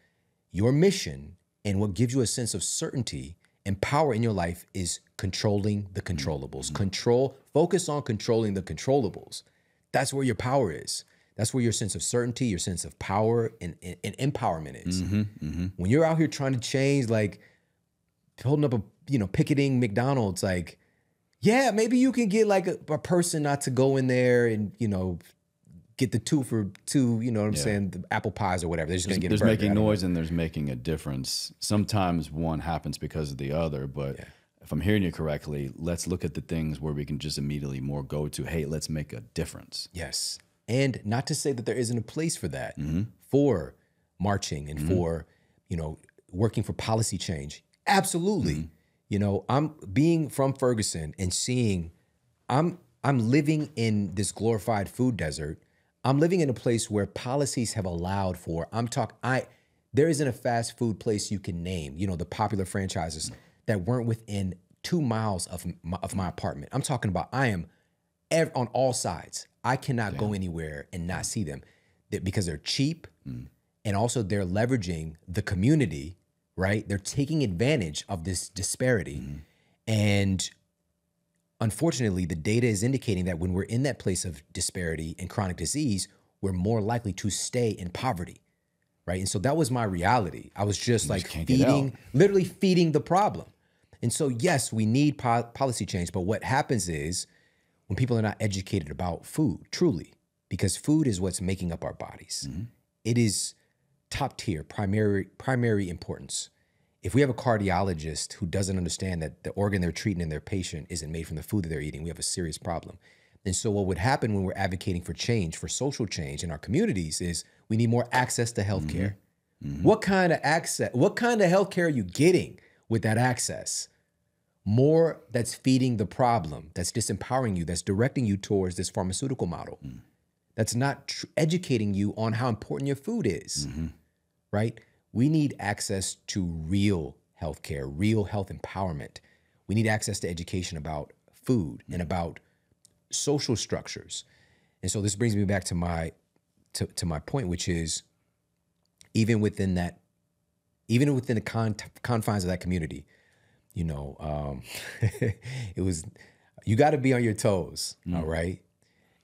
A: Your mission and what gives you a sense of certainty and power in your life is controlling the controllables. Focus on controlling the controllables. That's where your power is. That's where your sense of certainty, your sense of power and empowerment is. When you're out here trying to change, like holding up picketing McDonald's, like, yeah, maybe you can get like a person not to go in there and, get the 2 for 2, you know what I'm saying, the apple pies or whatever. They're just going to get a burger.
B: There's making noise and there's making a difference. Sometimes one happens because of the other, but if I'm hearing you correctly, let's look at the things where we can just immediately more go to, hey, let's make a difference.
A: Yes. And not to say that there isn't a place for that, for marching and for, working for policy change. Absolutely. I'm being from Ferguson and seeing, I'm living in this glorified food desert. I'm living in a place where policies have allowed for, there isn't a fast food place you can name, the popular franchises that weren't within 2 miles of my apartment. I'm talking about, I am on all sides. I cannot go anywhere and not see them because they're cheap and also they're leveraging the community, right? They're taking advantage of this disparity. And unfortunately, the data is indicating that when we're in that place of disparity and chronic disease, we're more likely to stay in poverty, right? And so that was my reality. I was just literally feeding the problem. And so, yes, we need policy change. But what happens is when people are not educated about food, truly, because food is what's making up our bodies. It is top tier, primary importance. If we have a cardiologist who doesn't understand that the organ they're treating in their patient isn't made from the food that they're eating, we have a serious problem. And so what would happen when we're advocating for change, for social change in our communities is we need more access to healthcare. What kind of healthcare are you getting with that access? More that's feeding the problem, that's disempowering you, that's directing you towards this pharmaceutical model. That's not educating you on how important your food is, right? We need access to real healthcare, real health empowerment. We need access to education about food and about social structures. And so this brings me back to my point, which is even within the confines of that community, it was, you got to be on your toes, all right?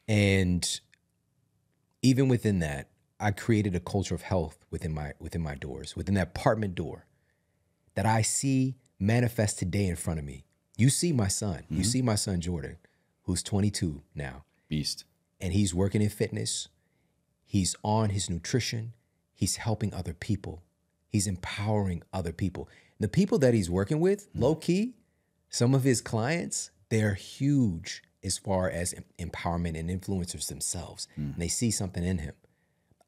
A: And even within that, I created a culture of health within my doors, within that apartment door that I see manifest today in front of me. You see my son. You see my son, Jordan, who's 22 now.
B: Beast.
A: And he's working in fitness. He's on his nutrition. He's helping other people. He's empowering other people. The people that he's working with, low key, some of his clients, they're huge as far as empowerment and influencers themselves. And they see something in him.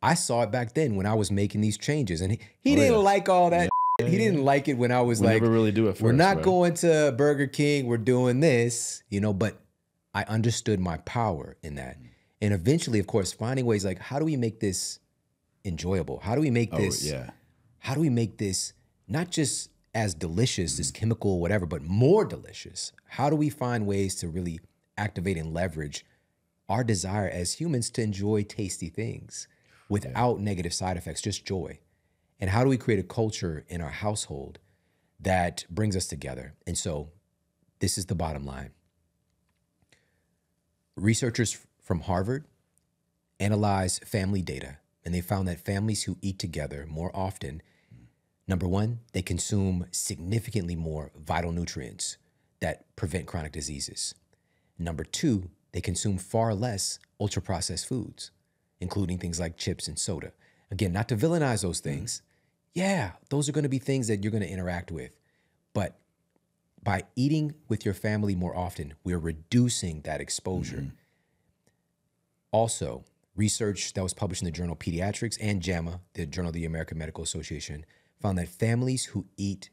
A: I saw it back then when I was making these changes, and he didn't like all that. He didn't like it when I was like,
B: never really do it first,
A: we're not
B: right?
A: going to Burger King, we're doing this, you know, but I understood my power in that. And eventually, of course, finding ways like, how do we make this enjoyable? How do we make this, how do we make this not just as delicious, this chemical, whatever, but more delicious? How do we find ways to really activate and leverage our desire as humans to enjoy tasty things without negative side effects, just joy? And how do we create a culture in our household that brings us together? And so this is the bottom line. Researchers from Harvard analyzed family data, and they found that families who eat together more often, number one, they consume significantly more vital nutrients that prevent chronic diseases. Number two, they consume far less ultra-processed foods, including things like chips and soda. Again, not to villainize those things. Yeah, those are going to be things that you're going to interact with. But by eating with your family more often, we're reducing that exposure. Also, research that was published in the journal Pediatrics and JAMA, the Journal of the American Medical Association, found that families who eat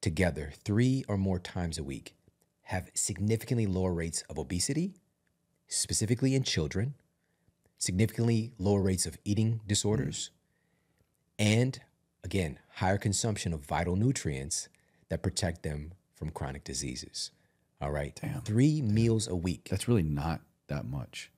A: together 3 or more times a week have significantly lower rates of obesity, specifically in children, significantly lower rates of eating disorders, and again, higher consumption of vital nutrients that protect them from chronic diseases. All right.
B: Damn.
A: 3 meals a week.
B: That's really not that much.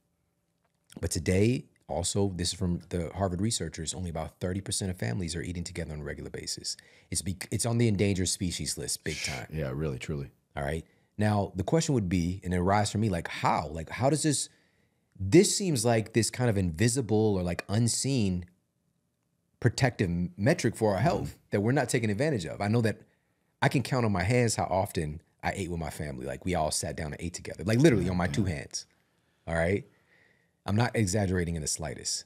A: But today, also, this is from the Harvard researchers, only about 30% of families are eating together on a regular basis. It's on the endangered species list, big time.
B: Yeah, really, truly.
A: All right. Now, the question would be, and it arises for me, like, how? Like, how does this seems like this kind of invisible or like unseen protective metric for our health that we're not taking advantage of. I know that I can count on my hands how often I ate with my family. Like, we all sat down and ate together, like literally on my 2 hands. All right. I'm not exaggerating in the slightest.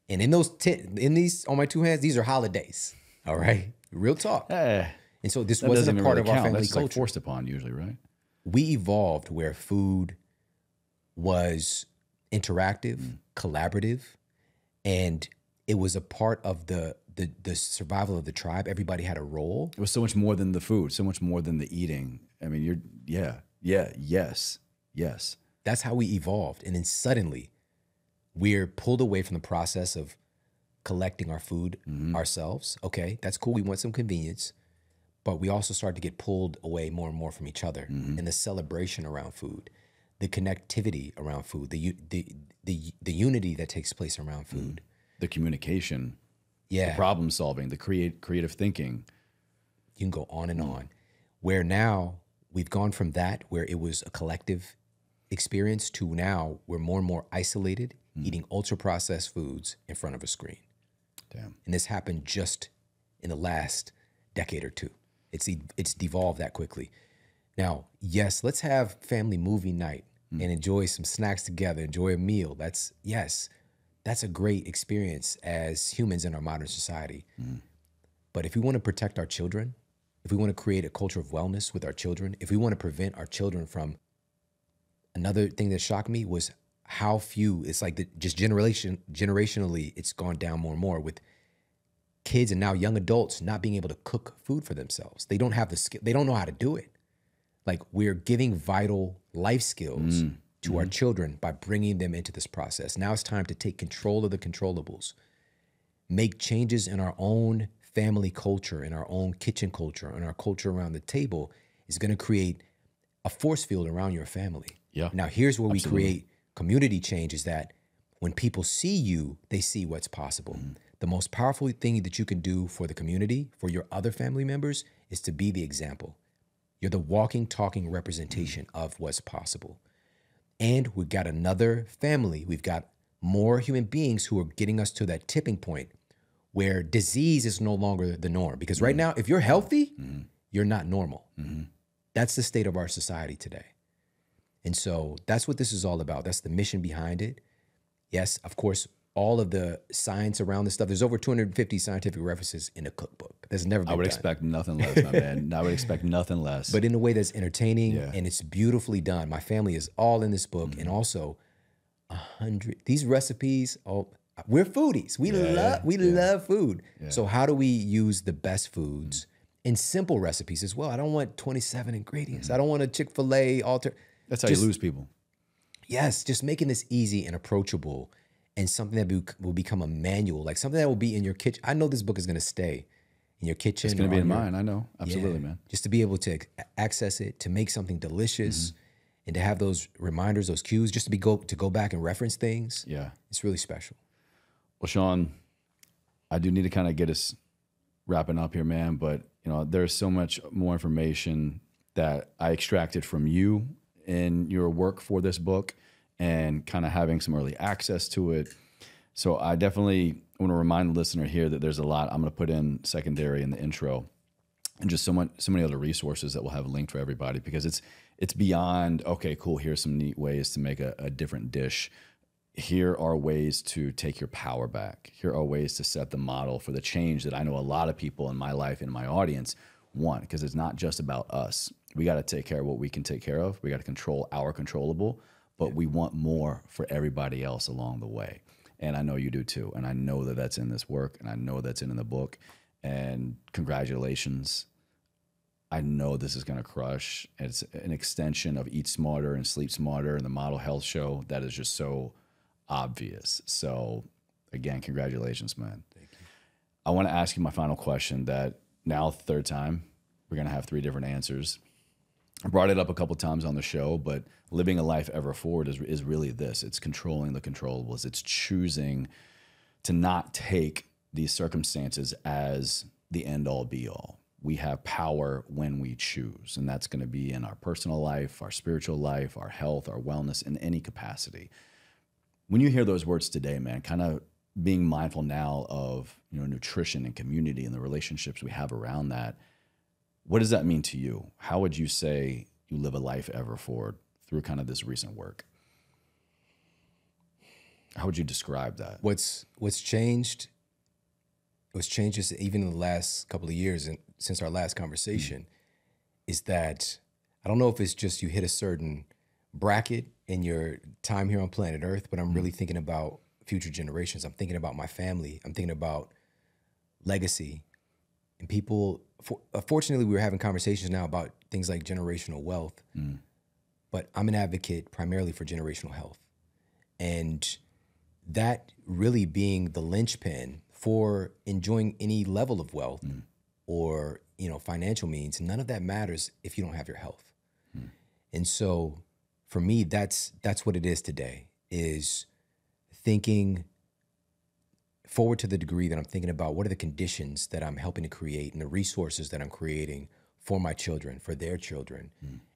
A: And in these on my 2 hands, these are holidays. All right. Real talk. And so this wasn't a part of our family
B: That's
A: culture.
B: like forced upon usually, right?
A: We evolved where food was interactive, collaborative, and it was a part of the survival of the tribe. Everybody had a role.
B: It was so much more than the food, so much more than the eating. I mean, yes.
A: That's how we evolved. And then suddenly we're pulled away from the process of collecting our food ourselves. Okay, that's cool. We want some convenience. But we also start to get pulled away more and more from each other. And the celebration around food, the connectivity around food, the unity that takes place around food.
B: The communication,
A: the
B: problem solving, the creative thinking.
A: You can go on and on. Where now we've gone from that, where it was a collective experience, to now we're more and more isolated, eating ultra-processed foods in front of a screen.
B: Damn.
A: And this happened just in the last decade or two. It's devolved that quickly. Now, yes, let's have family movie night and enjoy some snacks together, enjoy a meal. That's a great experience as humans in our modern society. But if we want to protect our children, if we want to create a culture of wellness with our children, if we want to prevent our children from, another thing that shocked me was how few, it's like just generationally, it's gone down more and more with kids and now young adults not being able to cook food for themselves. They don't have the skill. They don't know how to do it. Like, we're giving vital life skills to our children by bringing them into this process. Now it's time to take control of the controllables, make changes in our own family culture, in our own kitchen culture, and our culture around the table is going to create a force field around your family.
B: Yeah.
A: Now, here's where we create community change, is that when people see you, they see what's possible. The most powerful thing that you can do for the community, for your other family members, is to be the example. You're the walking, talking representation of what's possible. And we've got another family. We've got more human beings who are getting us to that tipping point where disease is no longer the norm. Because right now, if you're healthy, you're not normal. That's the state of our society today. And so that's what this is all about. That's the mission behind it. Yes, of course, all of the science around this stuff. There's over 250 scientific references in the cookbook. that's never been
B: I would
A: done.
B: expect nothing less, my man. I would expect nothing less.
A: But in a way that's entertaining and it's beautifully done. My family is all in this book, and also 100 these recipes. Oh, we're foodies. We love food. Yeah. So how do we use the best foods in simple recipes as well? I don't want 27 ingredients. I don't want a Chick-fil-A alter.
B: That's how you lose people.
A: Yes, just making this easy and approachable, and something that will become a manual, like something that will be in your kitchen. I know this book is going to stay in your kitchen.
B: It's going to be in mine. I know. Absolutely, man.
A: Just to be able to access it, to make something delicious, and to have those reminders, those cues, just to go back and reference things.
B: Yeah.
A: It's really special.
B: Well, Shawn, I do need to kind of get us wrapping up here, man. But, you know, there's so much more information that I extracted from you in your work for this book and kind of having some early access to it. So I definitely want to remind the listener here that there's a lot I'm going to put in secondary in the intro, and just so many other resources that we'll have linked for everybody, because it's beyond, okay, cool, here's some neat ways to make a different dish. Here are ways to take your power back. Here are ways to set the model for the change that I know a lot of people in my life, in my audience, want, because it's not just about us. We got to take care of what we can take care of. We got to control our controllable, but we want more for everybody else along the way. And I know you do too. And I know that that's in this work, and I know that's in the book. And congratulations. I know this is going to crush. It's an extension of Eat Smarter and Sleep Smarter and the Model Health Show that is just so obvious. So again, congratulations, man. Thank you. I want to ask you my final question that now, third time, we're going to have 3 different answers. I brought it up a couple times on the show, but living a life ever forward is really this. It's controlling the controllables. It's choosing to not take these circumstances as the end all be all. We have power when we choose, and that's going to be in our personal life, our spiritual life, our health, our wellness, in any capacity. When you hear those words today, man, kind of being mindful now of, you know, nutrition and community and the relationships we have around that, what does that mean to you? How would you say you live a life ever forward through kind of this recent work? How would you describe that?
A: What's changed? What's changed just even in the last couple of years and since our last conversation is that I don't know if it's just you hit a certain bracket in your time here on planet Earth, but I'm really thinking about future generations. I'm thinking about my family. I'm thinking about legacy. And people, fortunately, we're having conversations now about things like generational wealth, but I'm an advocate primarily for generational health. And that really being the linchpin for enjoying any level of wealth or, you know, financial means, none of that matters if you don't have your health. And so for me, that's what it is today, is thinking forward to the degree that I'm thinking about what are the conditions that I'm helping to create and the resources that I'm creating for my children, for their children,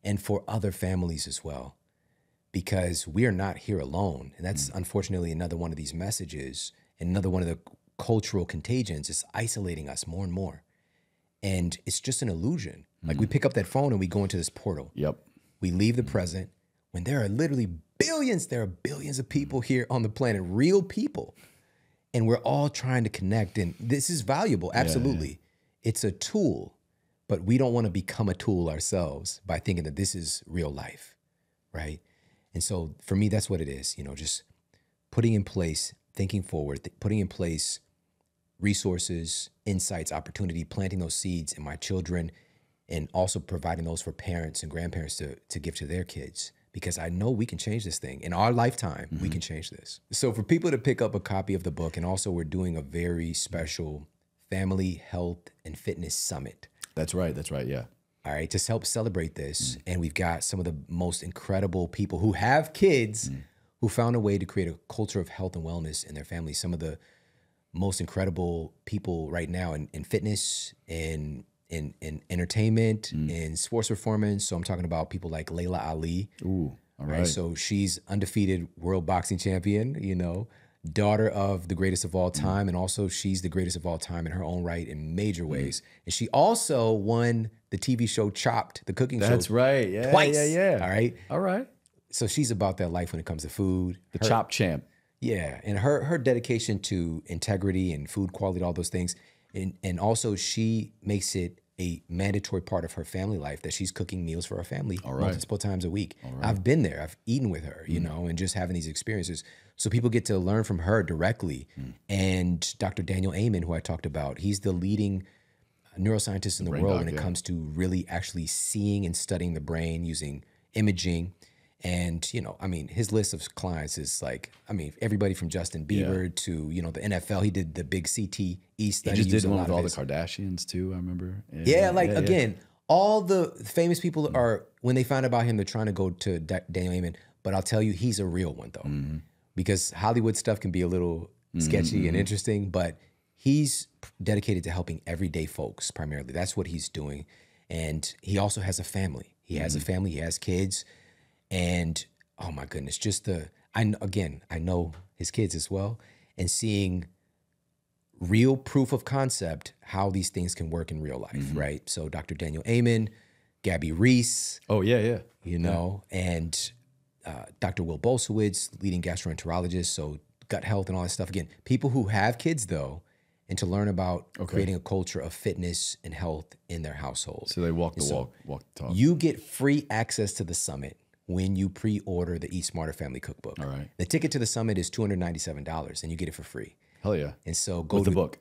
A: and for other families as well. Because we are not here alone. And that's unfortunately another one of these messages, and another one of the cultural contagions is isolating us more and more. And it's just an illusion. Like we pick up that phone and we go into this portal.
B: Yep.
A: We leave the present when there are literally billions of people here on the planet, real people. And we're all trying to connect. And this is valuable, absolutely. Yeah. It's a tool, but we don't want to become a tool ourselves by thinking that this is real life, right? And so for me, that's what it is, you know, just putting in place, thinking forward, putting in place resources, insights, opportunity, planting those seeds in my children, and also providing those for parents and grandparents to give to their kids. Because I know we can change this thing. In our lifetime, we can change this. So for people to pick up a copy of the book, and also we're doing a very special family health and fitness summit.
B: That's right, yeah.
A: All right, to help celebrate this. And we've got some of the most incredible people who have kids who found a way to create a culture of health and wellness in their families. Some of the most incredible people right now in fitness, in entertainment, in sports performance. So I'm talking about people like Layla Ali.
B: Ooh, all right.
A: So she's undefeated world boxing champion, you know, daughter of the greatest of all time. And also she's the greatest of all time in her own right in major ways. And she also won the TV show Chopped, the cooking show.
B: That's right. Yeah.
A: Twice.
B: Yeah.
A: All right.
B: All right.
A: So she's about that life when it comes to food.
B: The Chopped champ.
A: Yeah. And her dedication to integrity and food quality, all those things. And also she makes it a mandatory part of her family life that she's cooking meals for her family multiple times a week. I've been there, I've eaten with her, you know, and just having these experiences. So people get to learn from her directly. And Dr. Daniel Amen, who I talked about, he's the leading neuroscientist in the world when it comes to really actually seeing and studying the brain using imaging. And, you know, I mean, his list of clients is like, I mean, everybody from Justin Bieber to, you know, the NFL. He did the big CTE study.
B: He just did one with all the Kardashians too, I remember.
A: Again, all the famous people are, when they find out about him, they're trying to go to Daniel Amen. But I'll tell you, he's a real one though. Because Hollywood stuff can be a little sketchy and interesting, but he's dedicated to helping everyday folks primarily. That's what he's doing. And he also has a family. He has a family, he has kids. And oh my goodness, just I know his kids as well, and seeing real proof of concept, how these things can work in real life, right? So Dr. Daniel Amen, Gabby Reese. You know, and Dr. Will Bolsowitz, leading gastroenterologist, so gut health and all that stuff. Again, people who have kids though, and to learn about creating a culture of fitness and health in their household.
B: So they walk the walk the talk.
A: You get free access to the summit when you pre-order the Eat Smarter Family Cookbook.
B: All right.
A: The ticket to the summit is $297 and you get it for free.
B: Hell yeah.
A: And so go
B: with the book.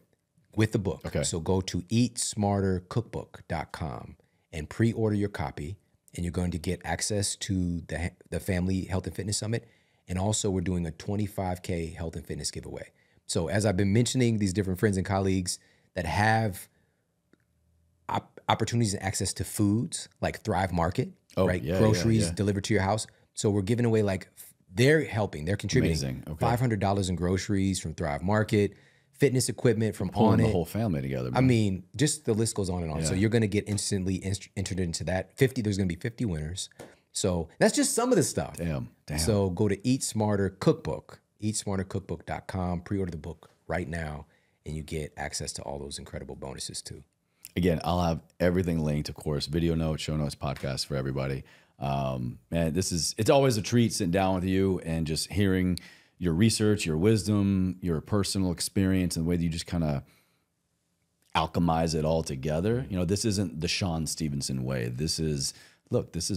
A: With the book.
B: Okay.
A: So go to eatsmartercookbook.com and pre-order your copy, and you're going to get access to the Family Health and Fitness Summit. And also we're doing a 25K health and fitness giveaway. So as I've been mentioning, these different friends and colleagues that have opportunities and access to foods like Thrive Market, right? Groceries delivered to your house. So we're giving away, like, they're helping, they're contributing. $500 in groceries from Thrive Market, fitness equipment from
B: Pulling
A: On It.
B: the whole family together, man.
A: I mean, just the list goes on and on. So you're going to get instantly entered into that. There's going to be 50 winners. So that's just some of the stuff.
B: Damn.
A: So go to Eat Smarter Cookbook, eatsmartercookbook.com, pre-order the book right now, and you get access to all those incredible bonuses too.
B: Again, I'll have everything linked, of course, video notes, show notes, podcast for everybody. Man, it's always a treat sitting down with you and just hearing your research, your wisdom, your personal experience, and the way that you just kind of alchemize it all together. You know, this isn't the Shawn Stevenson way. This is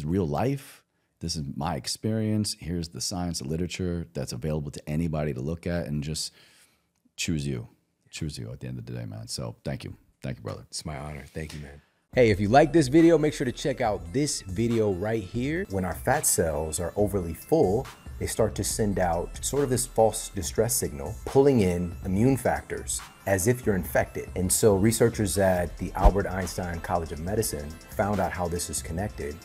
B: real life. This is my experience. Here's the science, the literature that's available to anybody to look at, and just choose you at the end of the day, man. So thank you. Thank you, brother.
A: It's my honor. Thank you, man. Hey, if you like this video, make sure to check out this video right here. When our fat cells are overly full, they start to send out sort of this false distress signal, pulling in immune factors as if you're infected. And so researchers at the Albert Einstein College of Medicine found out how this is connected